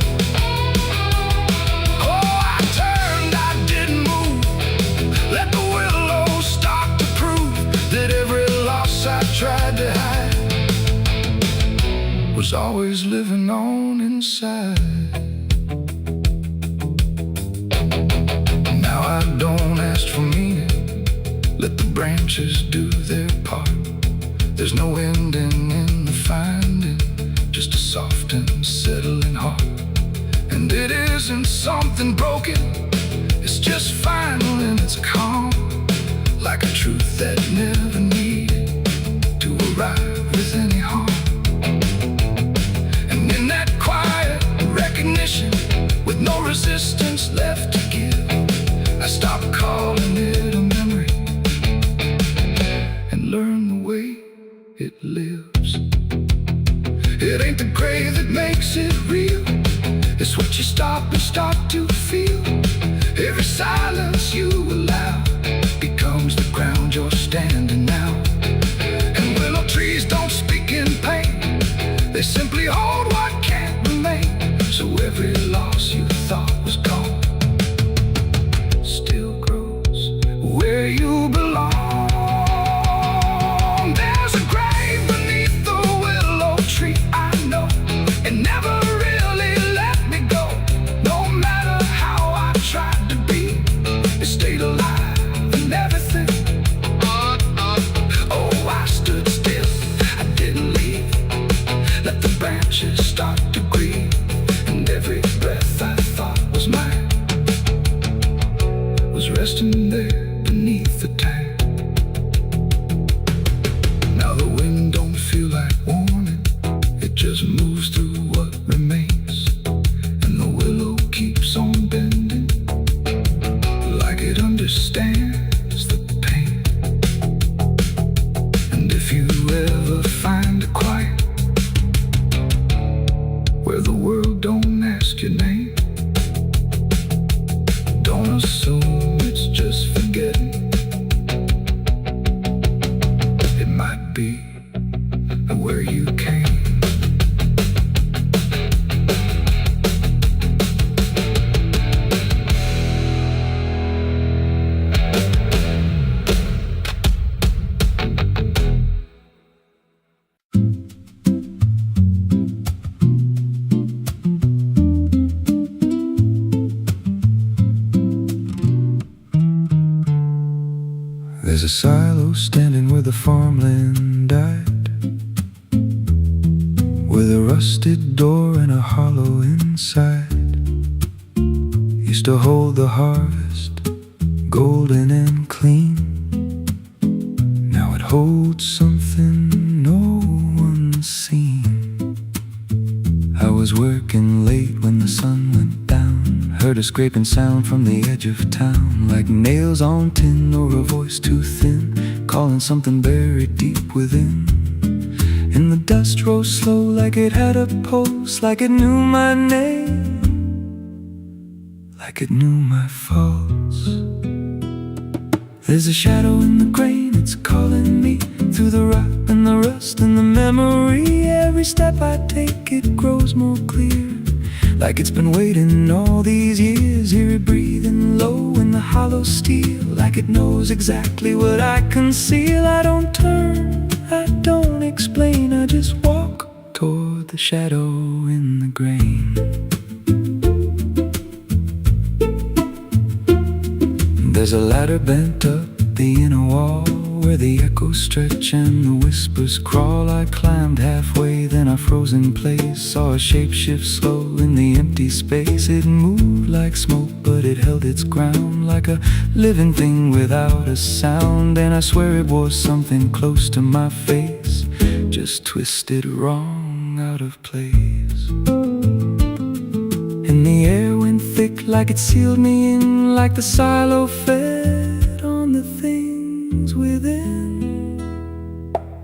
Tried to hide was always living on inside. Now I don't ask for meaning, let the branches do their part. There's no ending in the finding, just a soft and settling heart. And it isn't something broken, it's just final and it's calm, like a truth that never needed to arrive with any harm. And in that quiet recognition, with no resistance left to give, I stopped calling it a memory and learned the way it lives. It ain't the grave that makes it real, it's what you stop and start to feel. Every silence you allow becomes the ground you're standing now. Trees don't speak in pain, they simply hold what can't remain. So every loss you thought was gone still grows where you belong. There's a grave beneath the willow tree, I know. It never really let me go. No matter how I tried to be, it stayed alive and everything. Oh, I stood still, let the branches start to grieve, and every breath I thought was mine was resting there beneath the tang. Now the wind don't feel like warning, it just moves through what remains, and the willow keeps on bending, like it understands the pain. And if you ever find a quiet where the world don't ask your name, don't assume it's just forgetting. It might be where you came. There's a silo standing where the farmland died, with a rusted door and a hollow inside. Used to hold the harvest, golden and clean. Now it holds something no one's seen. I was working late when the sun went down, heard a scraping sound from the edge of town, like nails on tin or a voice too thin, calling something buried deep within. And the dust rose slow like it had a pulse, like it knew my name, like it knew my faults. There's a shadow in the grain it's calling me. Through the rot and the rust and the memory, every step I take, it grows more clear. Like it's been waiting all these years. Hear it breathing low in the hollow steel, like it knows exactly what I conceal. I don't turn, I don't explain, I just walk toward the shadow in the grain. There's a ladder bent up the inner wall, where the echoes stretch and the whispers crawl. I climbed halfway, then I froze in place. Saw a shape shift slow in the empty space. It moved like smoke, but it held its ground, like a living thing without a sound. And I swear it was something close to my face, just twisted wrong, out of place. And the air went thick, like it sealed me in, like the silo fed on the things within.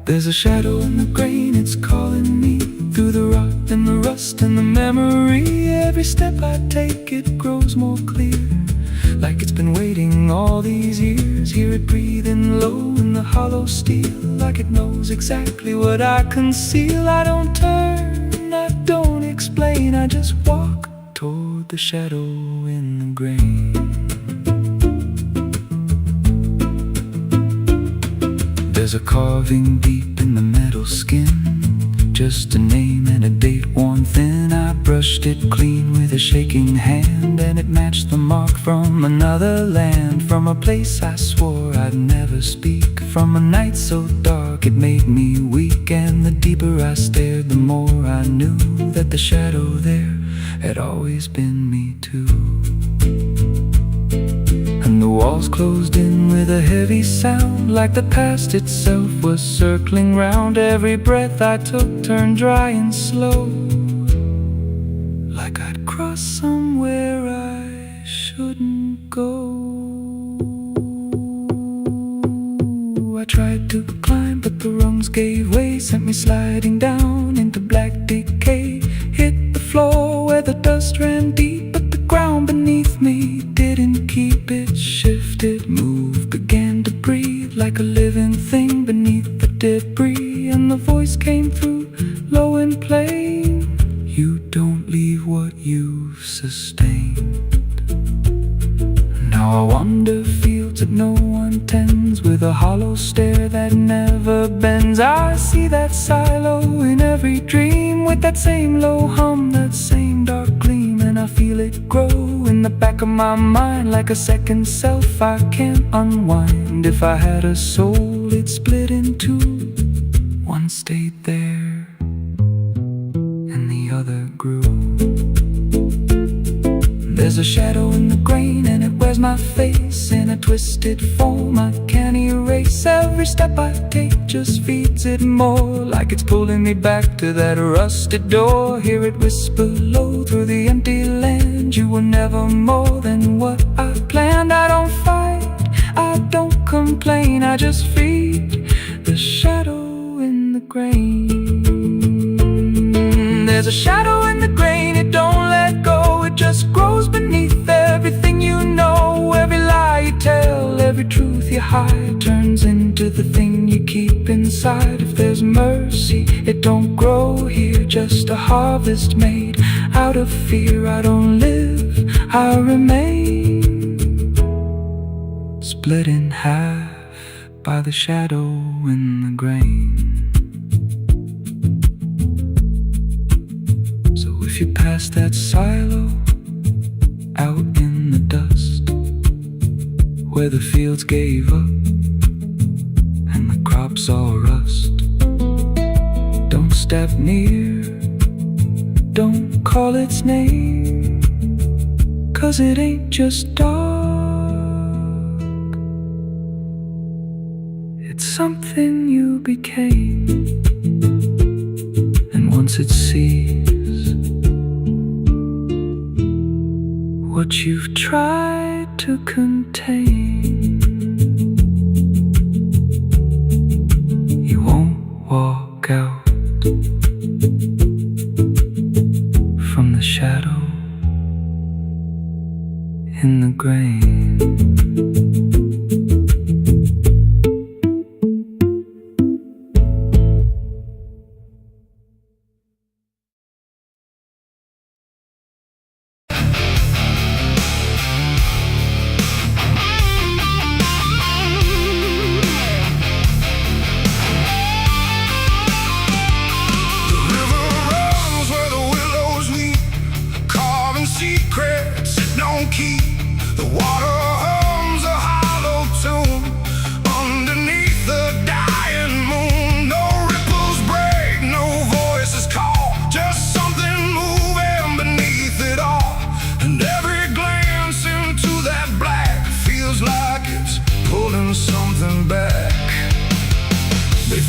There's a shadow in the grain, it's calling me. Through the rot and the rust and the memory, every step I take, it grows more clear. Like it's been waiting all these years. Hear it breathing low in the hollow steel, like it knows exactly what I conceal. I don't turn, I don't explain, I just walk toward the shadow in the grain. There's a carving deep in the metal skin, just a name and a date worn thin. I brushed it clean with a shaking hand, and it matched the mark from another land, from a place I swore I'd never speak, from a night so dark it made me weak. And the deeper I stared, the more I knew that the shadow there had always been me too. And the walls closed in with a heavy sound, like the past itself was circling round. Every breath I took turned dry and slow, like I'd crossed somewhere I shouldn't go. I tried to climb, but the rungs gave way, sent me sliding down into black decay. Hit the floor where the dust ran deep, but the ground beneath me didn't keep. It shifted, moved, began to breathe, like a living thing beneath the debris. And the voice came through, low and plain: you don't leave what you've sustained. Now I wander fields that no one tends, with a hollow stare that never bends. I see that silo in every dream, with that same low hum, that same dark gleam. And I feel it grow in the back of my mind, like a second self I can't unwind. If I had a soul, it'd split in two. One stayed there, and the other grew. There's a shadow in the grain, and it wears my face in a twisted form I can't erase. Every step I take just feeds it more, like it's pulling me back to that rusted door. Hear it whisper low through the empty land: you were never more than what I planned. I don't fight, I don't complain, I just feed the shadow in the grain. There's a shadow in the grain, it don't let go, it just grows beneath everything you know. Every lie you tell, every truth you hide, turns into the thing you keep inside. If there's mercy, it don't grow here, just a harvest made out of fear. I don't live, I remain, split in half by the shadow in the grain. If you pass that silo out in the dust, where the fields gave up and the crops all rust, don't step near, don't call its name, 'cause it ain't just dark, it's something you became. And once it sees what you've tried to contain, you won't walk out from the shadow in the grain.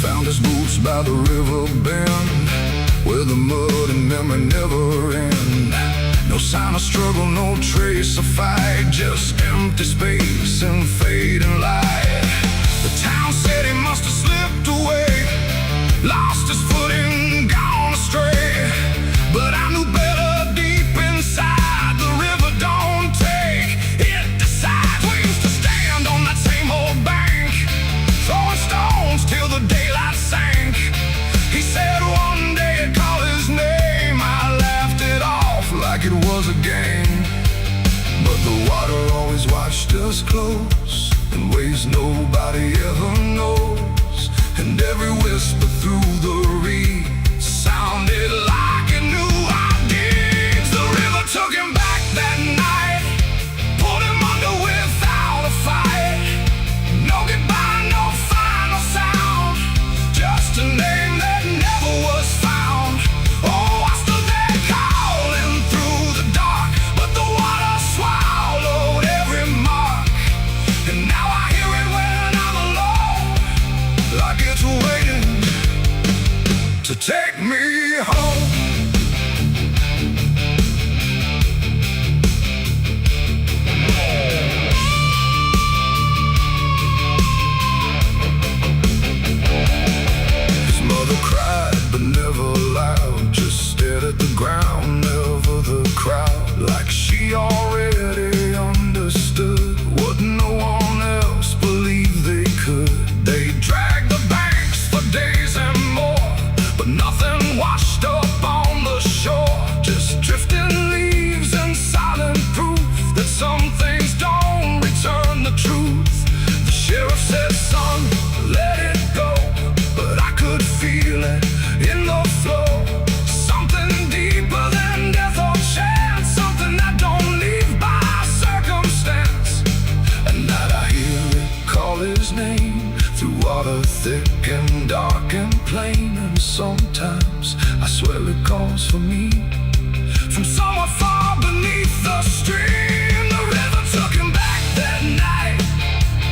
Found his boots by the river bend, where the mud and memory never end. No sign of struggle, no trace of fight, just empty space and fading light. The town said he must have slipped away, lost his footing, gone astray. But I knew better deep inside, the river don't take, it decides. We used to stand on that same old bank, throwing stones till the daylight sank. He said one day he'd call his name. I laughed it off like it was a game. But the water always watched us close, in ways nobody ever knows. And every whisper through the reeds sounded like it knew our deeds. The river took him back that night, pulled him under without a fight. No goodbye, no final sound, just a name that never was found. Oh, I stood there calling through the dark, but the water swallowed every mark. And now I hear it when I'm alone, like it's waiting to take me home. His mother cried, but never loud, just stared at the ground, never the crowd. Like she already understood what no one else believed they could. They dragged the banks for days and more, but nothing washed up on the shore. Just drifting leaves and silent proof that some things don't return the truth. The sheriff said, son, let it go, but I could feel it in the flow. Something deeper than death or chance, something that don't leave by circumstance. And that I hear it call his name through water thick and dark and plain. And sometimes I swear it calls for me from somewhere far beneath the stream. The river took him back that night,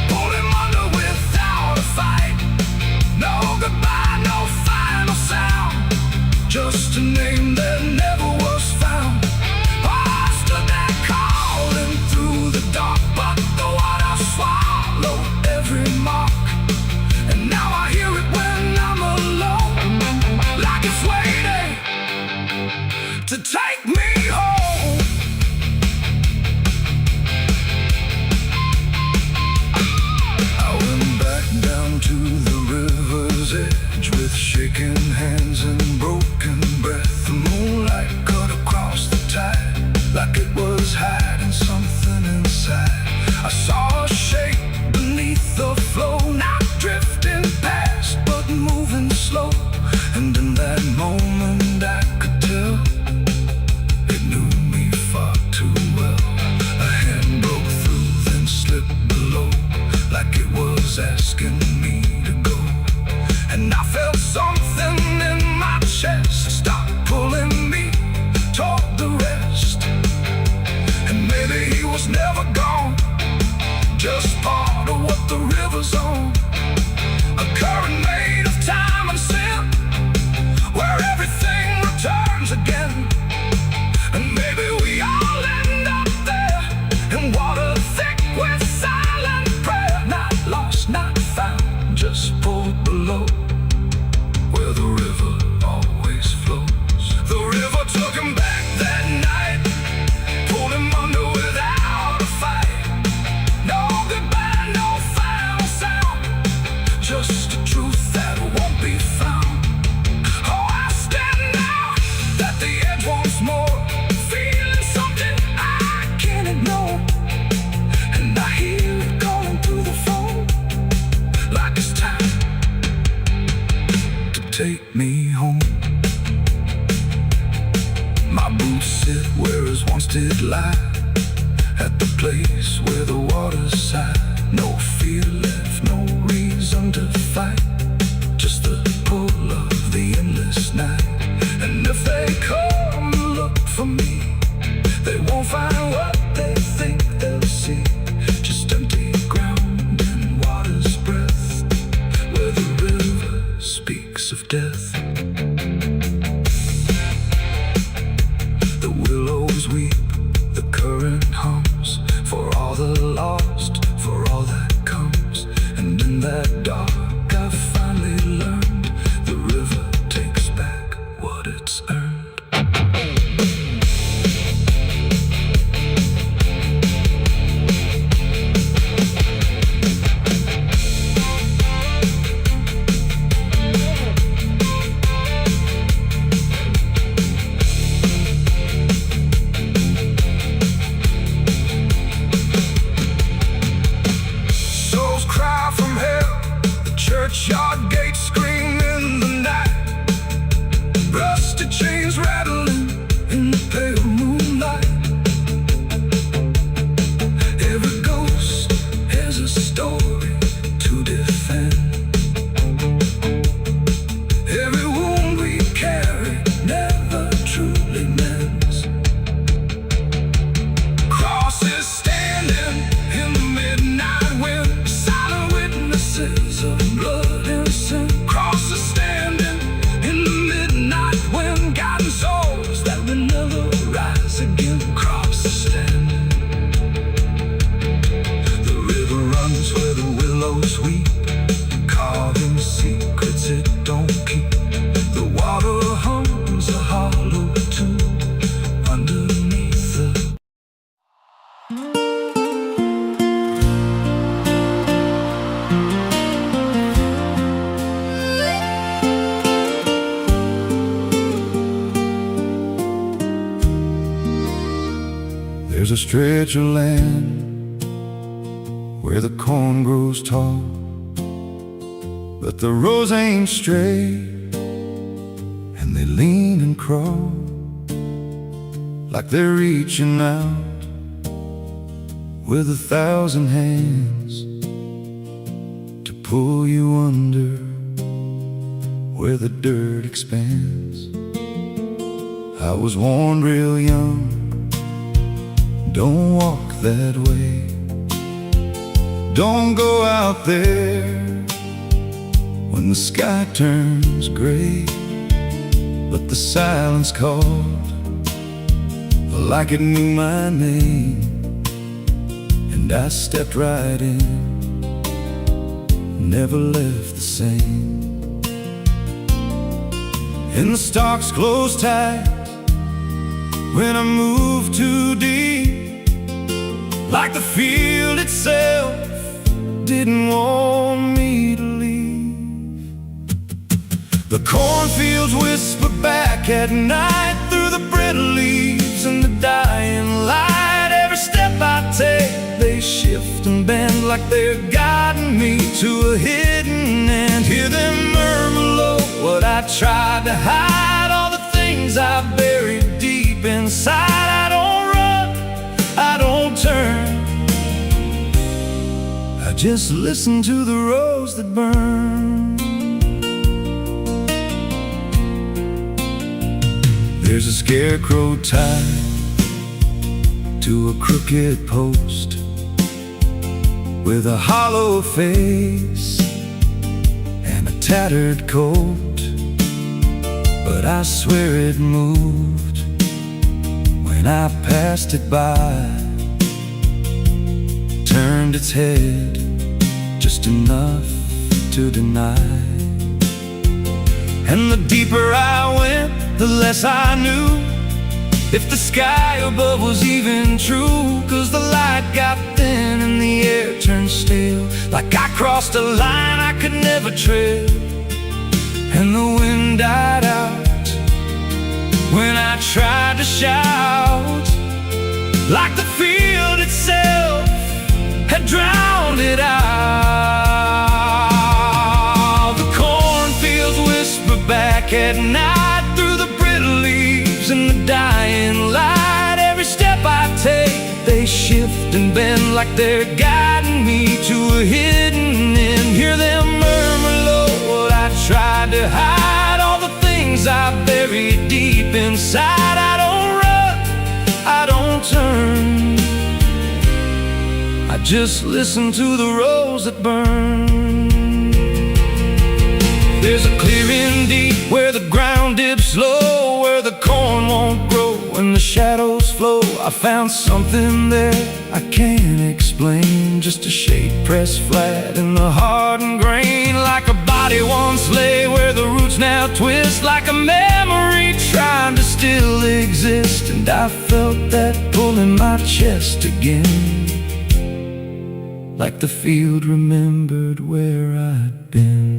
pulled him under without a fight. No goodbye, no final sound, just a name that never was found. I stood there calling through the dark, but the water swallowed every mark. And now I hear it when I'm alone, like it's waiting to take me home. I went back down to the river's edge with shaking hands and broken breath. The moonlight cut across the tide, like it was hiding something inside. I saw a shape beneath the flow, not drifting past, but moving slow. And in that moment I could tell it knew me far too well. A hand broke through, then slipped below, like it was asking me to go. And I felt something in my chest stop pulling me toward the rest. And maybe he was never gone, just part of what the river's on. A current made of time and sin, where everything returns again. And maybe we all end up there, in water thick with silent prayer. Not lost, not found, just pulled below, where the river always flows. The river took him back that night, pulled him under without a fight. No goodbye, no final sound, just a truth that won't be found. Oh, I stand now at the edge once more, feeling something I can't ignore. And I hear it calling through the phone, like it's time to take me home. My boots sit where his once did lie, at the place where the water's sigh. No fear left, no reason to fight, just the pull of the endless night. And if they come look for me, they won't find what they think they'll see, just empty ground and water's breath, where the river's There's a stretch of land where the corn grows tall, but the rows ain't straight, and they lean and crawl like they're reaching out with 1,000 hands to pull you under where the dirt expands. I was warned real young, don't walk that way, don't go out there when the sky turns gray. But the silence called like it knew my name, and I stepped right in, never left the same. And the stalks closed tight when I moved too deep, like the field itself didn't want me to leave. The cornfields whisper back at night through the brittle leaves and the dying light. Every step I take, they shift and bend like they're guiding me to a hidden end. Hear them murmur low what I tried to hide, all the things I buried deep inside. I don't run, I don't turn, I just listen to the rows that burn. There's a scarecrow tied to a crooked post with a hollow face and a tattered coat, but I swear it moved when I passed it by, turned its head just enough to deny. And the deeper I went, the less I knew if the sky above was even true. 'Cause the light got thin and the air turned stale, like I crossed a line I could never tread. And the wind died out when I tried to shout, like the field itself had drowned it out. The cornfields whisper back at night through the brittle leaves and the dying light. Every step I take, they shift and bend like they're guiding me to a hidden end. Hear them murmur low what I tried to hide, all the things I buried deep inside. I don't run, I don't turn, I just listen to the rows that burn. There's a clearing deep where the ground dips low, where the corn won't grow and the shadows flow. I found something there I can't explain, just a shade pressed flat in the hardened grain, like a body once lay where the roots now twist, like a memory trying to still exist. And I felt that pull in my chest again, like the field remembered where I'd been.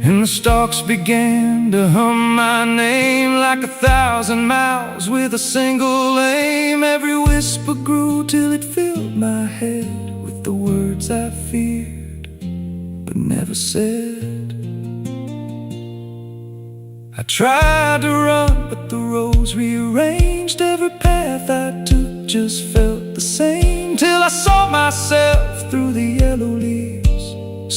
And the stalks began to hum my name like 1,000 miles with a single aim. Every whisper grew till it filled my head with the words I feared but never said. I tried to run, but the rows rearranged. Every path I took just felt the same, till I saw myself through the yellow leaves,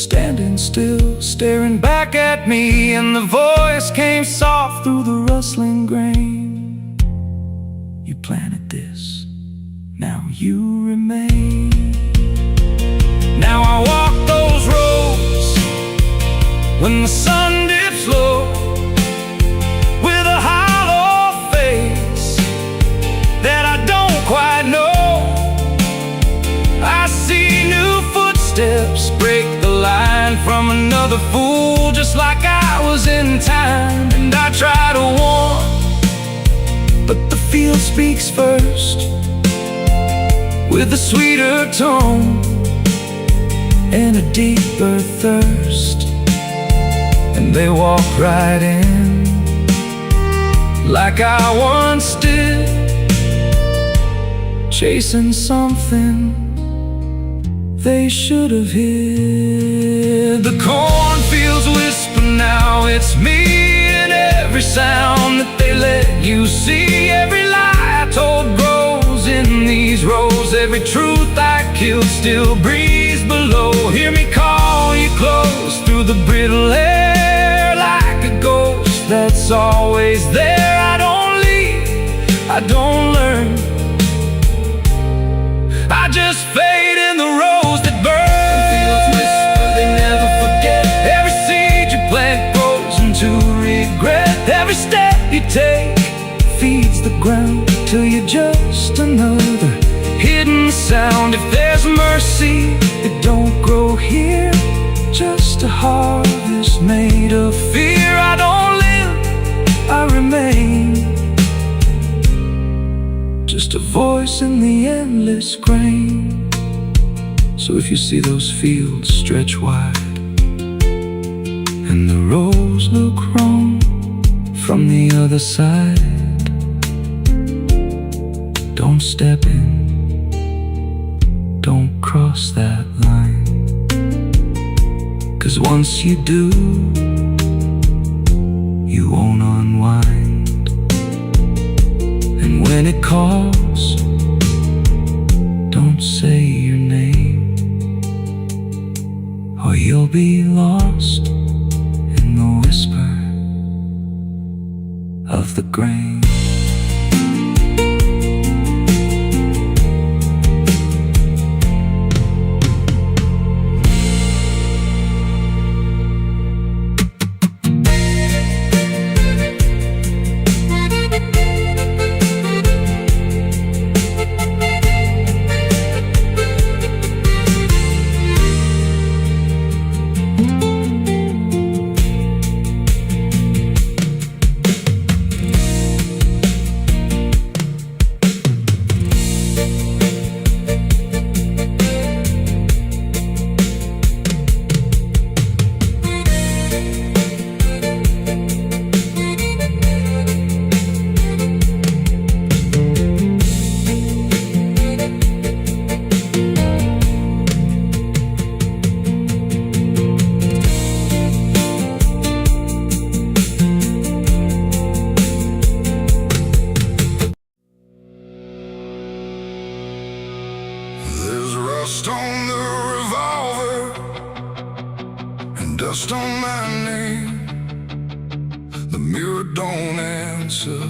standing still, staring back at me. And the voice came soft through the rustling grain: you planted this, now you remain. Now I walk those roads when the sun dips low, with a hollow face that I don't quite know. I see new footsteps break the line from another fool, just like I was in time. And I try to warn, but the field speaks first, with a sweeter tone and a deeper thirst. And they walk right in, like I once did, chasing something they should have hid. The cornfields whisper now, it's me, and every sound that they let you see. Every lie I told grows in these rows. Every truth I killed still breathes below. Hear me call you close through the brittle air, like a ghost that's always there. I don't leave, I don't learn, I just fade in the rose that burn. Fields whisper, they never forget. Every seed you plant grows into regret. Every step you take feeds the ground till you're just another hidden sound. If there's mercy, it don't grow here, just a harvest made of fear. I don't live, I remain, just a voice in the endless grain. So if you see those fields stretch wide, and the rows look wrong from the other side, don't step in, don't cross that line. 'Cause once you do, you won't unwind. And when it calls, don't say your name, or you'll be lost in the whisper of the grain. Dust on the revolver and dust on my name. The mirror don't answer,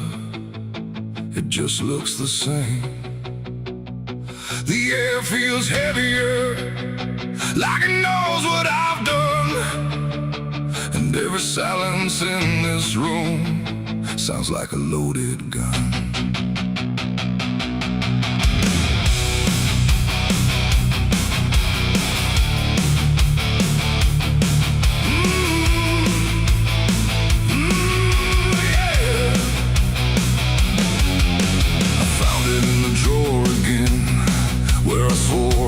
it just looks the same. The air feels heavier, like it knows what I've done. And every silence in this room sounds like a loaded gun.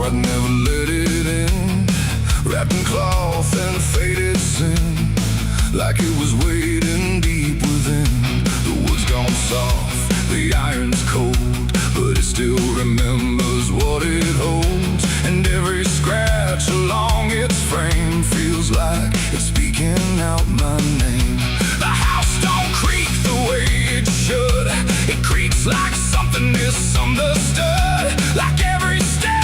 I'd never let it in, wrapped in cloth and faded sin, like it was waiting deep within. The wood's gone soft, the iron's cold, but it still remembers what it holds. And every scratch along its frame feels like it's speaking out my name. The house don't creak the way it should, it creaks like something misunderstood. Like every step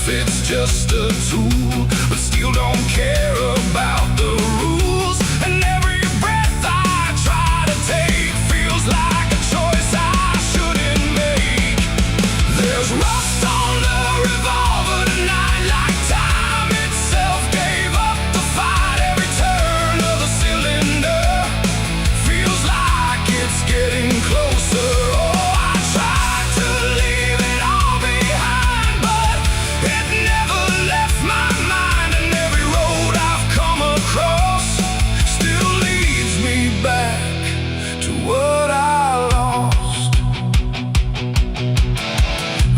it's just a tool, but still don't care about the rules. And every breath I try to take feels like a choice I shouldn't make. There's rust on the revolver tonight, like time itself gave up the fight. Every turn of the cylinder feels like it's getting closer. Oh, I tried to leave it all behind, but it never left my mind. And every road I've come across still leads me back to what I lost.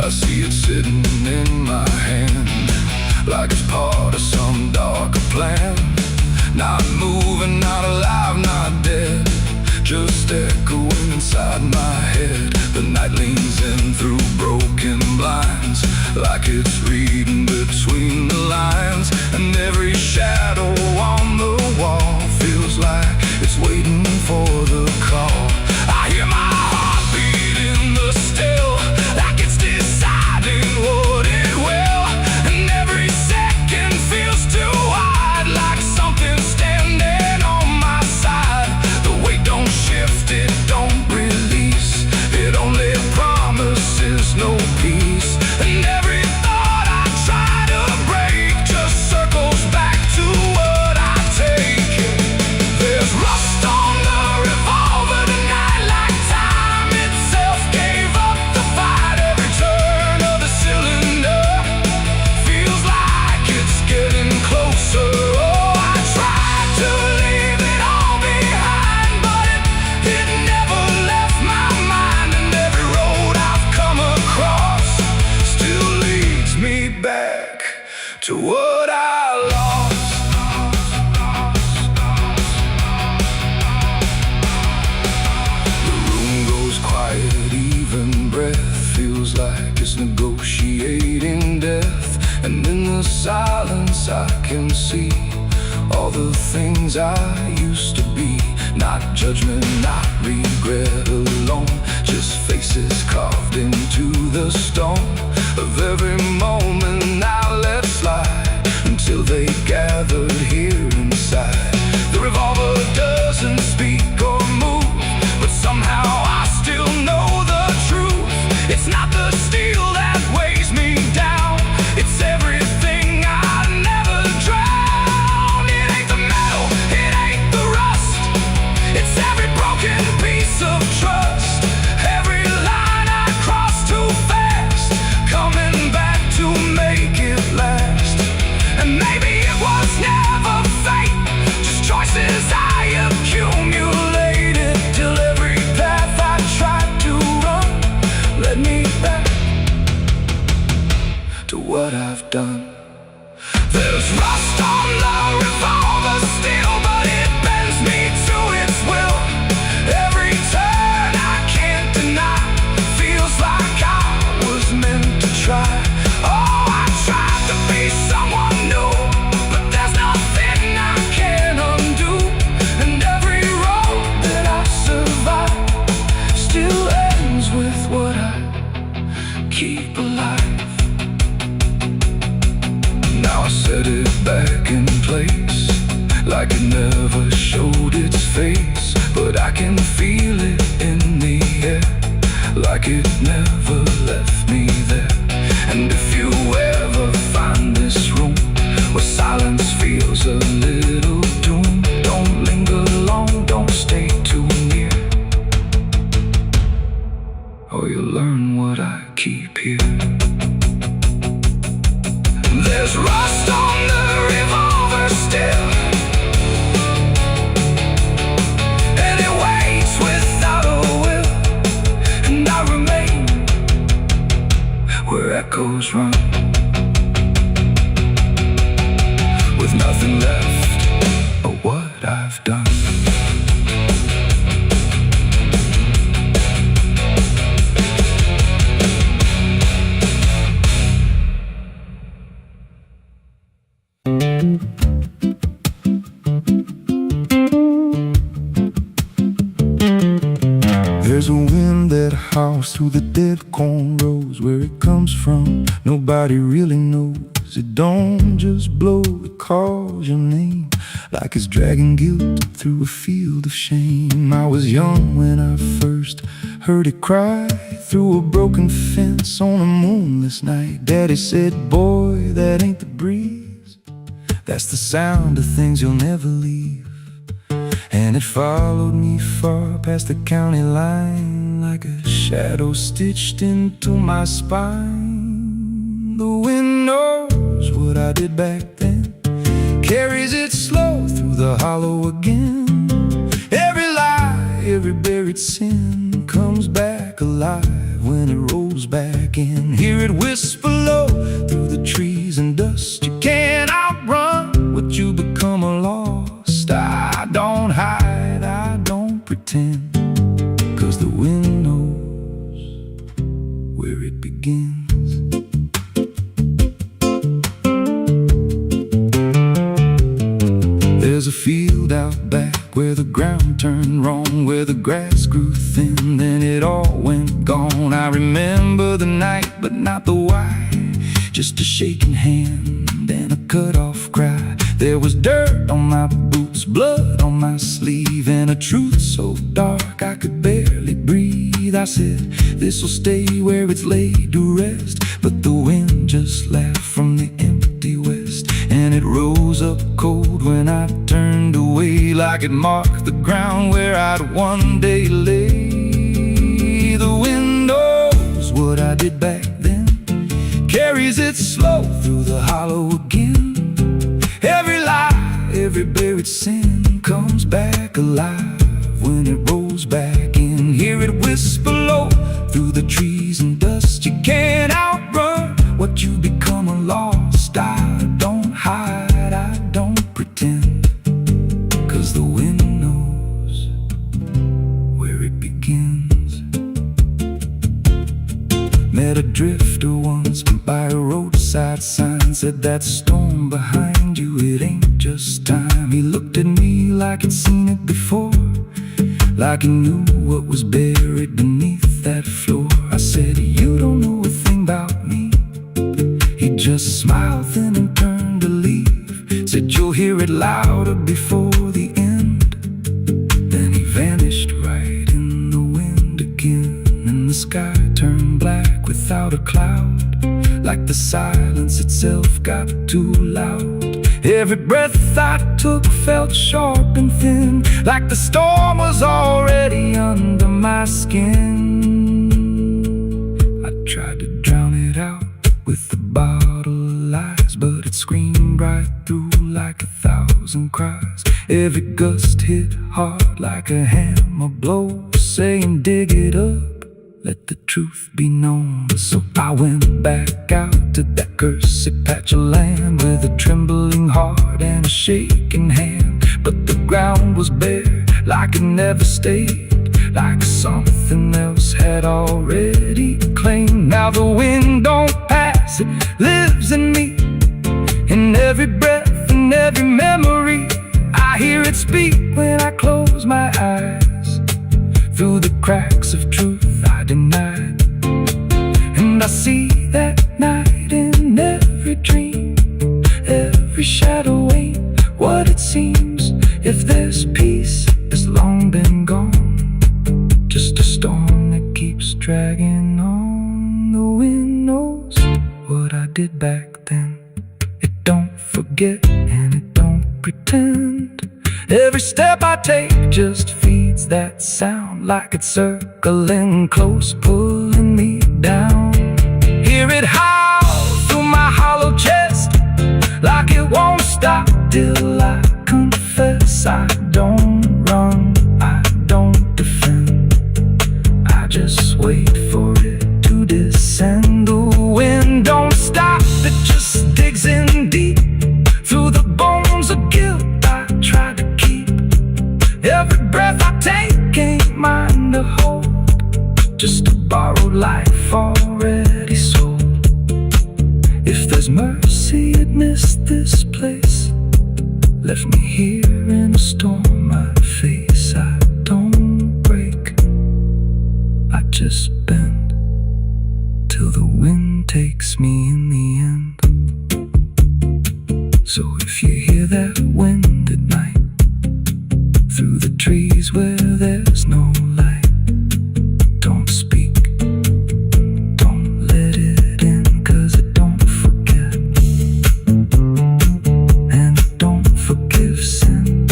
I see it sitting in my hand, like it's part of some darker plan. Not moving, not alive, not dead, like it's reading between the lines. And every shadow on the wall feels like it's waiting for the call. I hear my heartbeat in the still, like it's deciding what it will. And every second feels too wide, like something's standing on my side. The weight don't shift, it don't release, it only promises no peace. And every thought I try to break just circles back to what I take. There's rust on the revolver tonight, like time itself gave up the fight. Every turn of the cylinder feels like it's getting closer. Oh, I tried to leave it all behind, but it never left my mind. And every road I've come across still leads me back to what I lost. The room goes quiet, even breath feels like it's negotiating death. And in the silence I can see all the things I used to be. Not judgment, not regret alone, just faces carved into the stone of every moment I let slide, until they gathered here inside. The revolver doesn't speak or move, but somehow I still know the truth. It's not the steel that weighs me down, it's everything I never drowned. It ain't the metal, it ain't the rust, it's every broken piece of trust. Every line I cross too fast, coming back to make it last. And maybe it was never fate, just choices I accumulated, till every path I tried to run led me back to what I've done. There's rust on the revolver still, but it bends me to its will. Every turn I can't deny feels like I was meant to try. Oh, I tried to be someone new, but there's nothing I can undo. And every road that I survive still ends with what I keep alive. Now I set it back in place, like it never showed its face. But I can feel it in the air, like it never left me there. And if you ever find this room where silence feels a little doom, don't linger long, don't stay too near, or you'll learn what I keep here. There's rust on the revolver still, and it waits without a will. And I remain where echoes run, with nothing left of what I've done. There's a wind that howls through the dead corn rows. Where it comes from, nobody really knows. It don't just blow, it calls your name, like it's dragging guilt through a field of shame. I was young when I first heard it cry through a broken fence on a moonless night. Daddy said, boy, that ain't the breeze, that's the sound of things you'll never leave. And it followed me far past the county line, like a shadow stitched into my spine. The wind knows what I did back then, carries it slow through the hollow again. Every lie, every buried sin comes back alive when it rolls back in. Hear it whisper low through the trees and dust. You can't outrun what you become lost. I don't hide, I don't pretend, 'cause the wind knows where it begins. There's a field out back where the ground turned wrong, where the grass grew thin, then it all went gone. I remember the night, but not the why. Just a shaking hand and a cut-off cry. There was dirt on my boots, blood on my sleeve, and a truth so dark I could barely breathe. I said, this'll stay where it's laid to rest. But the wind just laughed from the empty west, and it rose up cold when I turned away, like it marked the ground where I'd one day lay. The wind knows what I did back then, carries it slow through the hollow again. Every lie, every buried sin comes back alive when it rolls back in. Hear it whisper low through the trees and dust. You can't outrun what you become a lost. I don't hide, I don't pretend, 'cause the wind knows where it begins. Met a drifter once by a roadside sign, said that storm behind you, it ain't just time. He looked at me like he'd seen it before, like he knew what was buried beneath that floor. I said, you don't know a thing about me. He just smiled thin and turned to leave, said, you'll hear it louder before the end. Then he vanished right in the wind again, and the sky turned black without a cloud, like the silence itself got too loud. Every breath I took felt sharp and thin, like the storm was already under my skin. I tried to drown it out with a bottle of lies, but it screamed right through like 1,000 cries. Every gust hit hard like a hammer blow, saying dig it up, let the truth be known. So I went back out to that cursed patch of land with a trembling heart and a shaking hand. But the ground was bare, like it never stayed, like something else had already claimed. Now the wind don't pass, it lives in me, in every breath and every memory. I hear it speak when I close my eyes, through the cracks of truth I denied. And I see that night in every dream, every shadow ain't what it seems. If there's peace, it's long been gone, just a storm that keeps dragging on. The wind knows what I did back then. It don't forget and it don't pretend. Every step I take just feeds that sound, like it's circling close, pulling me down. Hear it howl through my hollow chest, like it won't stop till I confess. I don't run, I don't defend, I just wait for it to descend. The wind don't stop, it just digs in deep, through the bones of guilt I try to keep. Every breath I take ain't mine to hold, just a borrowed life already sold. If there's mercy, it missed this place, left me here in a storm I face. I don't break, I just bend, till the wind takes me in the end. So if you hear that wind at night, through the trees where there's no light, don't speak, don't let it in, 'cause it don't forget, and it don't forgive sin.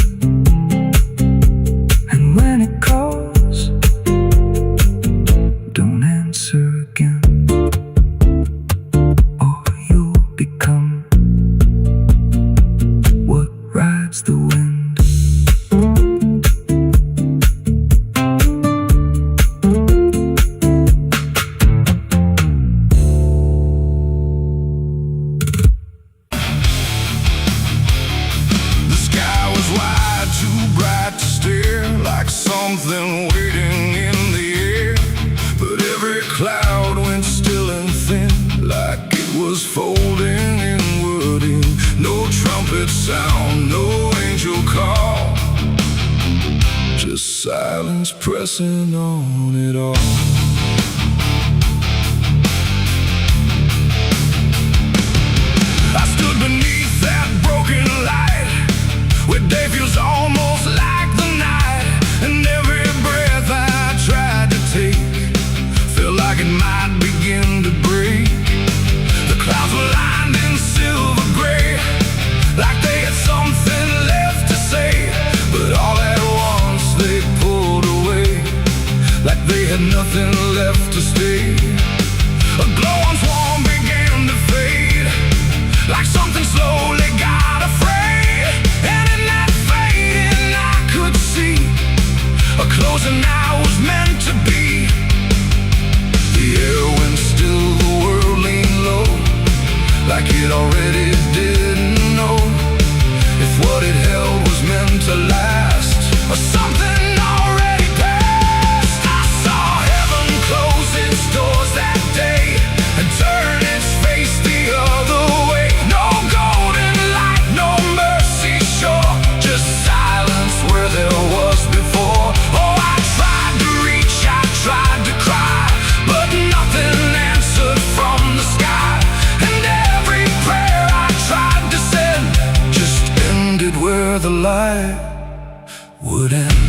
And when it calls, don't answer again, or you'll become what rides the wind. Something waiting in the air, but every cloud went still and thin, like it was folding inward in. No trumpet sound, no angel silence pressing on it all. I stood beneath that broken light, where day feels almost like the night, and every breath I tried to take felt like it might begin to break. The clouds were lined in silver gray, like they had something left to say, but all at once they pulled away, like they had nothing left to stay. A glow once warm began to fade, like something slowly got afraid, and in that fading I could see a closing I was meant to be. The air went still, the world leaned low, like it already didn't know if what it held was meant to last, or something already passed. I saw heaven close its doors that day and turn its face the other way. No golden light, no mercy shore, just silence where there was before. Oh, I tried to reach, I tried to cry, but nothing answered from the sky, and every prayer I tried to send just ended where the light would end.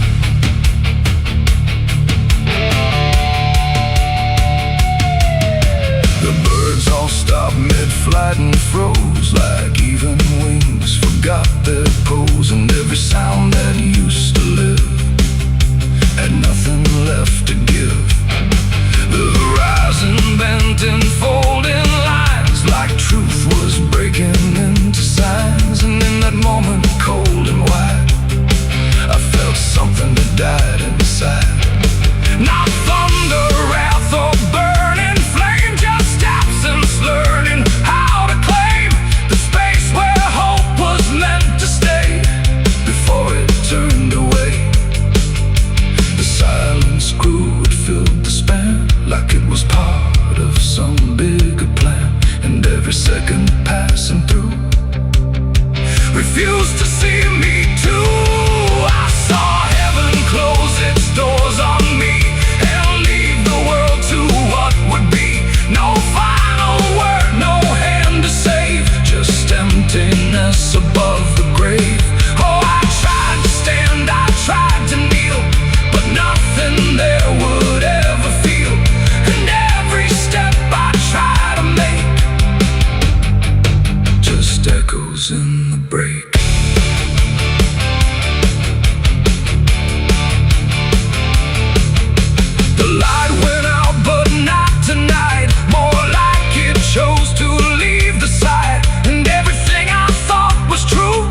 The birds all stopped mid-flight and froze, like even wings forgot their pose, and every sound that used to live had nothing left to give. The horizon bent in folding lines, like truth was breaking into signs, and in that moment, cold and wide, I felt something that died inside. Not thunder, wrath, or burning flame, just absence learning how to claim the space where hope was meant to stay before it turned away. The silence grew, it filled the span, like it was part of some bigger plan, and every second passing through refused to see me too. I saw heaven close its doors on me and leave the world to what would be. No final word, no hand to save, just emptiness above the grave. Oh, I tried to stand, I tried to kneel, but nothing there would ever feel, and every step I try to make just echoes in the break. The light went out, but not tonight, more like it chose to leave the side, and everything I thought was true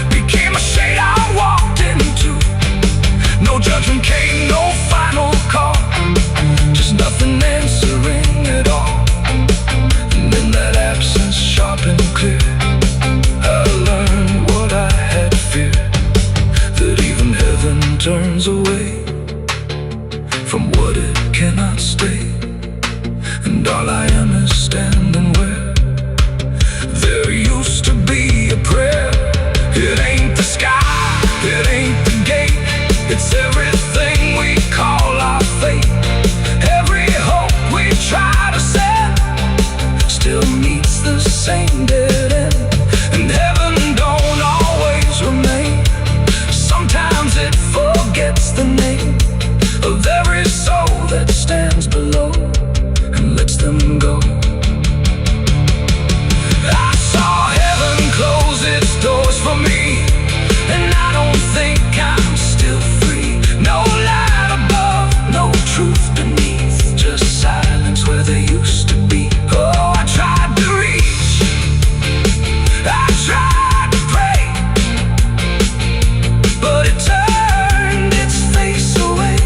became a shade I walked into. No judgment came, no final call, just nothing answering at all. And in that absence, sharp and clear, I learned what I had feared, that even heaven turns away from what it cannot stay, and all I am is standing where there used to be a prayer. It ain't the sky, it ain't the gate, it's everything we call our fate. Every hope we try to set still meets the same dead end, and heaven don't always remain. Sometimes it forgets the name of every soul that stands below and lets them go. I saw heaven close its doors for me, and I don't think I'm still free. No light above, no truth beneath, just silence where there used to be. Oh, I tried to reach, I tried to pray, but it turned its face away,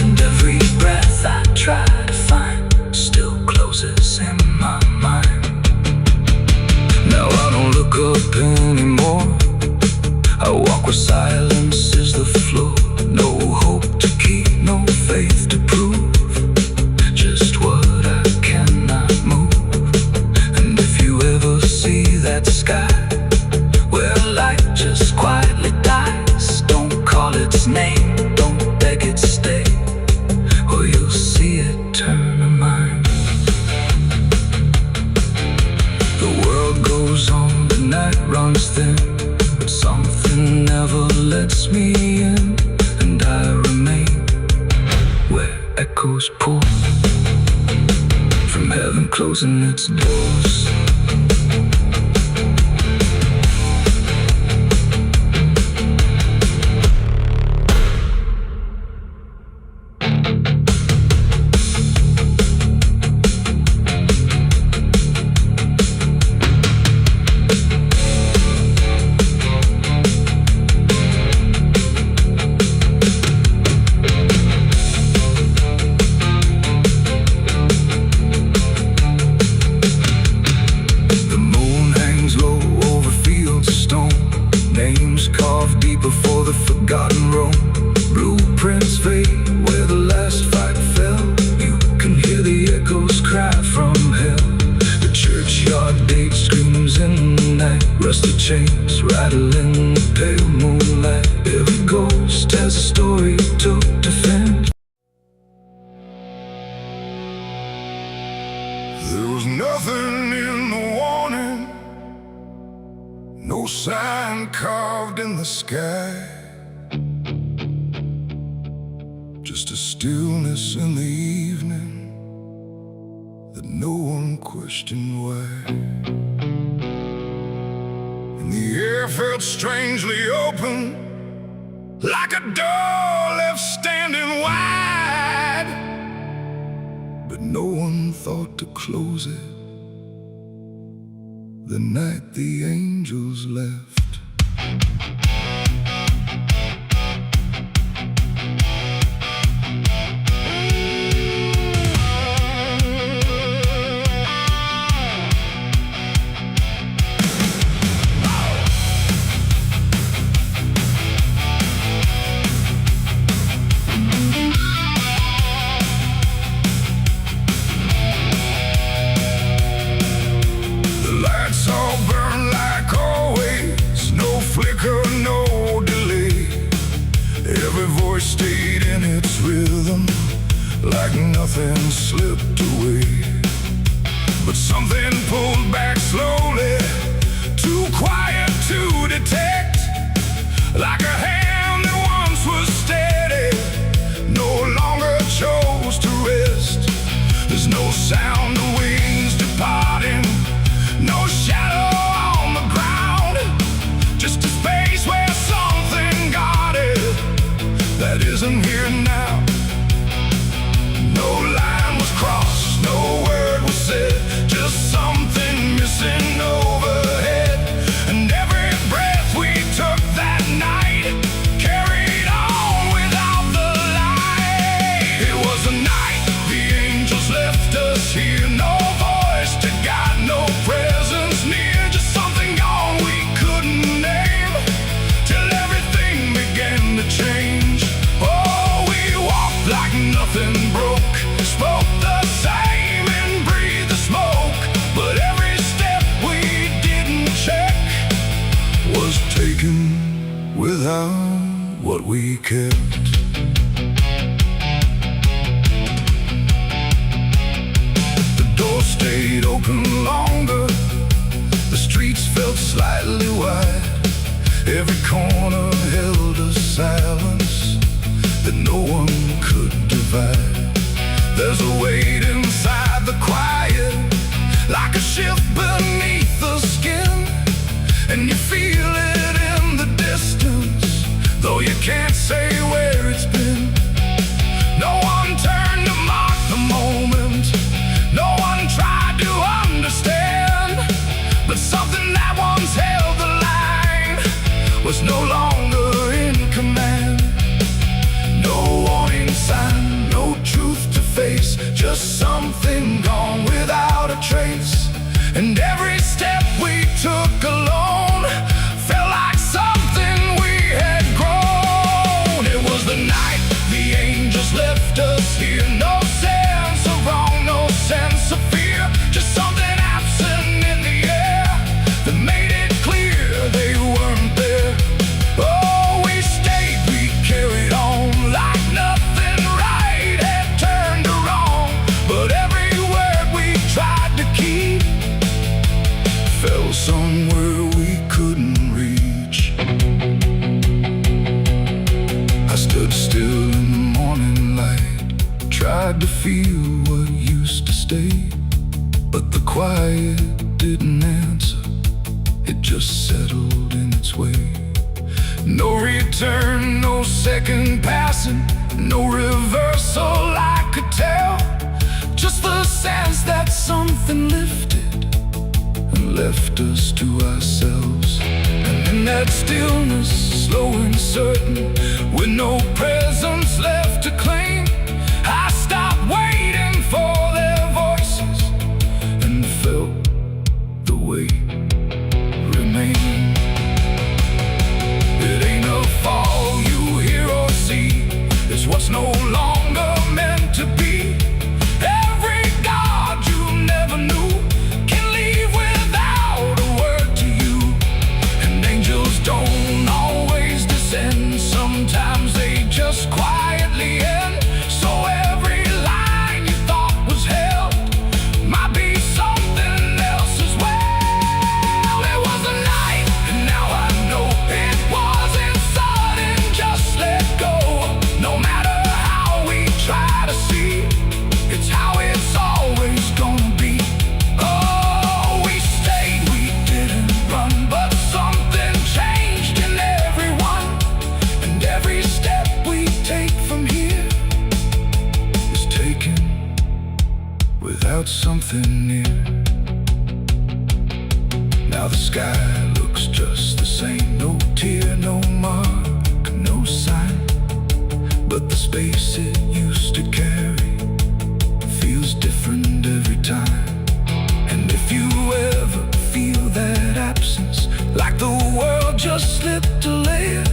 and every breath I try to find still closes in my mind. Now I don't look up anymore, I walk where silence is the floor. No hope to keep, no faith to prove, just what I cannot move. And if you ever see that sky where light just quietly dies, don't call its name, me in, and I remain where echoes pour from heaven closing its doors. Before the forgotten roam, blueprints fade where the last fight fell. You can hear the echoes cry from hell. The churchyard date screams in the night. Rusty chains rattle in the pale moonlight. Every ghost has a story to defend. There was nothing in the warning, no sign carved in the sky, just a stillness in the evening that no one questioned why. And the air felt strangely open, like a door left standing wide, but no one thought to close it the night the angels left. Stayed in its rhythm, like nothing slipped away. But something pulled back slowly, too quiet to detect, like a hand that once was steady, no longer chose to rest. There's no sound of wings departing, no shadow on the ground, just a space where something guarded that isn't here now. No line was crossed, no word was said, just something missing overhead. And every breath we took that night carried on without the light. It was a night the angels left us here, no voice to guide, no presence near, just something gone we couldn't name, till everything began to change. Like nothing broke, spoke the same and breathed the smoke, but every step we didn't check was taken without what we kept. The door stayed open longer, the streets felt slightly wide, every corner held a silence that no one could divide. There's a weight inside the quiet, like a shift beneath the skin, and you feel it in the distance, though you can't say where it's been. No one turned to mark the moment, no one tried to understand, but something that once held the line was no longer in command. No warning sign, no truth to face, just something gone without a trace. And every step we took alone felt like something we had grown. It was the night the angels left us here, no sense of wrong, no sense of fear, just something absent in the air that made it clear they weren't there. Oh, we stayed, we carried on, like nothing right had turned to wrong, but everywhere feel what used to stay. But the quiet didn't answer, it just settled in its way. No return, no second passing, no reversal I could tell. Just the sense that something lifted and left us to ourselves. And in that stillness, slow and certain, with no presence left to claim, I stopped waiting for their voices and felt the weight remain. It ain't a fall you hear or see, it's what's no longer meant to be. Every God you never knew can leave without a word to you. And angels don't always descend, sometimes they just quietly end. So every line you thought was held might be something else as well. It was a night, and now I know it wasn't sudden, just let go. No matter how we try to see, it's how it's always gonna be. Oh, we stayed, we didn't run, but something changed in everyone. And every step we take from here is taken without something near. Now the sky looks just the same, no tear, no mark, no sign. But the space it used to carry feels different every time. And if you ever feel that absence, like the world just slipped a layer,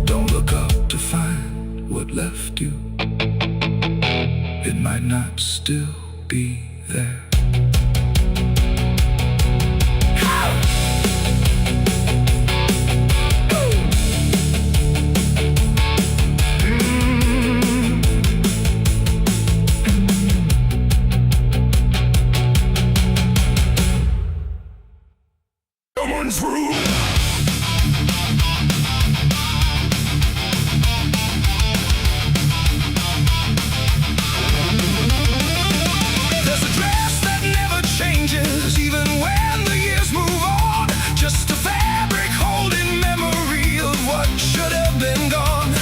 don't look up to find what left you. It might not still be there. Someone's room. There's a dress that never changes, even when the years move on. Just a fabric holding memory of what should have been gone.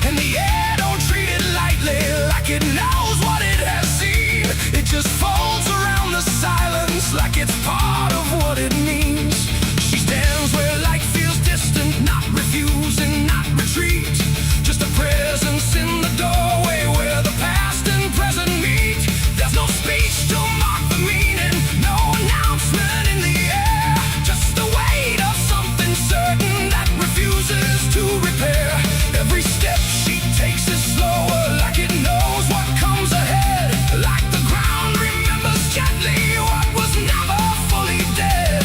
And the air don't treat it lightly, like it knows what it has seen. It just folds around the silence, like it's part of what it means. She stands where light feels distant, not refusing, not retreat. Just a presence in the doorway where the past and present meet. There's no speech to mark the meaning, no announcement in the air. Just the weight of something certain that refuses to repair. Every step she takes is slower, like it knows what comes ahead. Like the ground remembers gently what was never fully dead.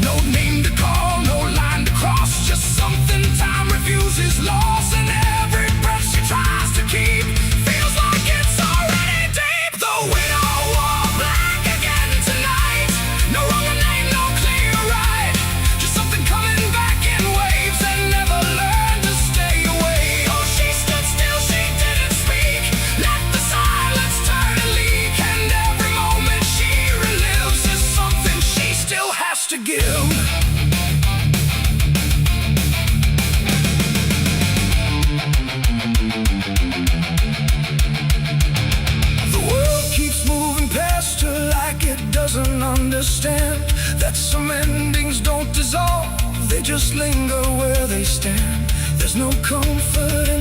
No name to call, no line to cross, just something time refuses loss. And every breath she tries to keep feels like it's already deep. The widow wore black again tonight. No wrong name, no clear right. Just something coming back in waves that never learned to stay away. Oh, she stood still, she didn't speak. Let the silence turn and leak. And every moment she relives is something she still has to give. The world keeps moving past her like it doesn't understand that some endings don't dissolve, they just linger where they stand. There's no comfort in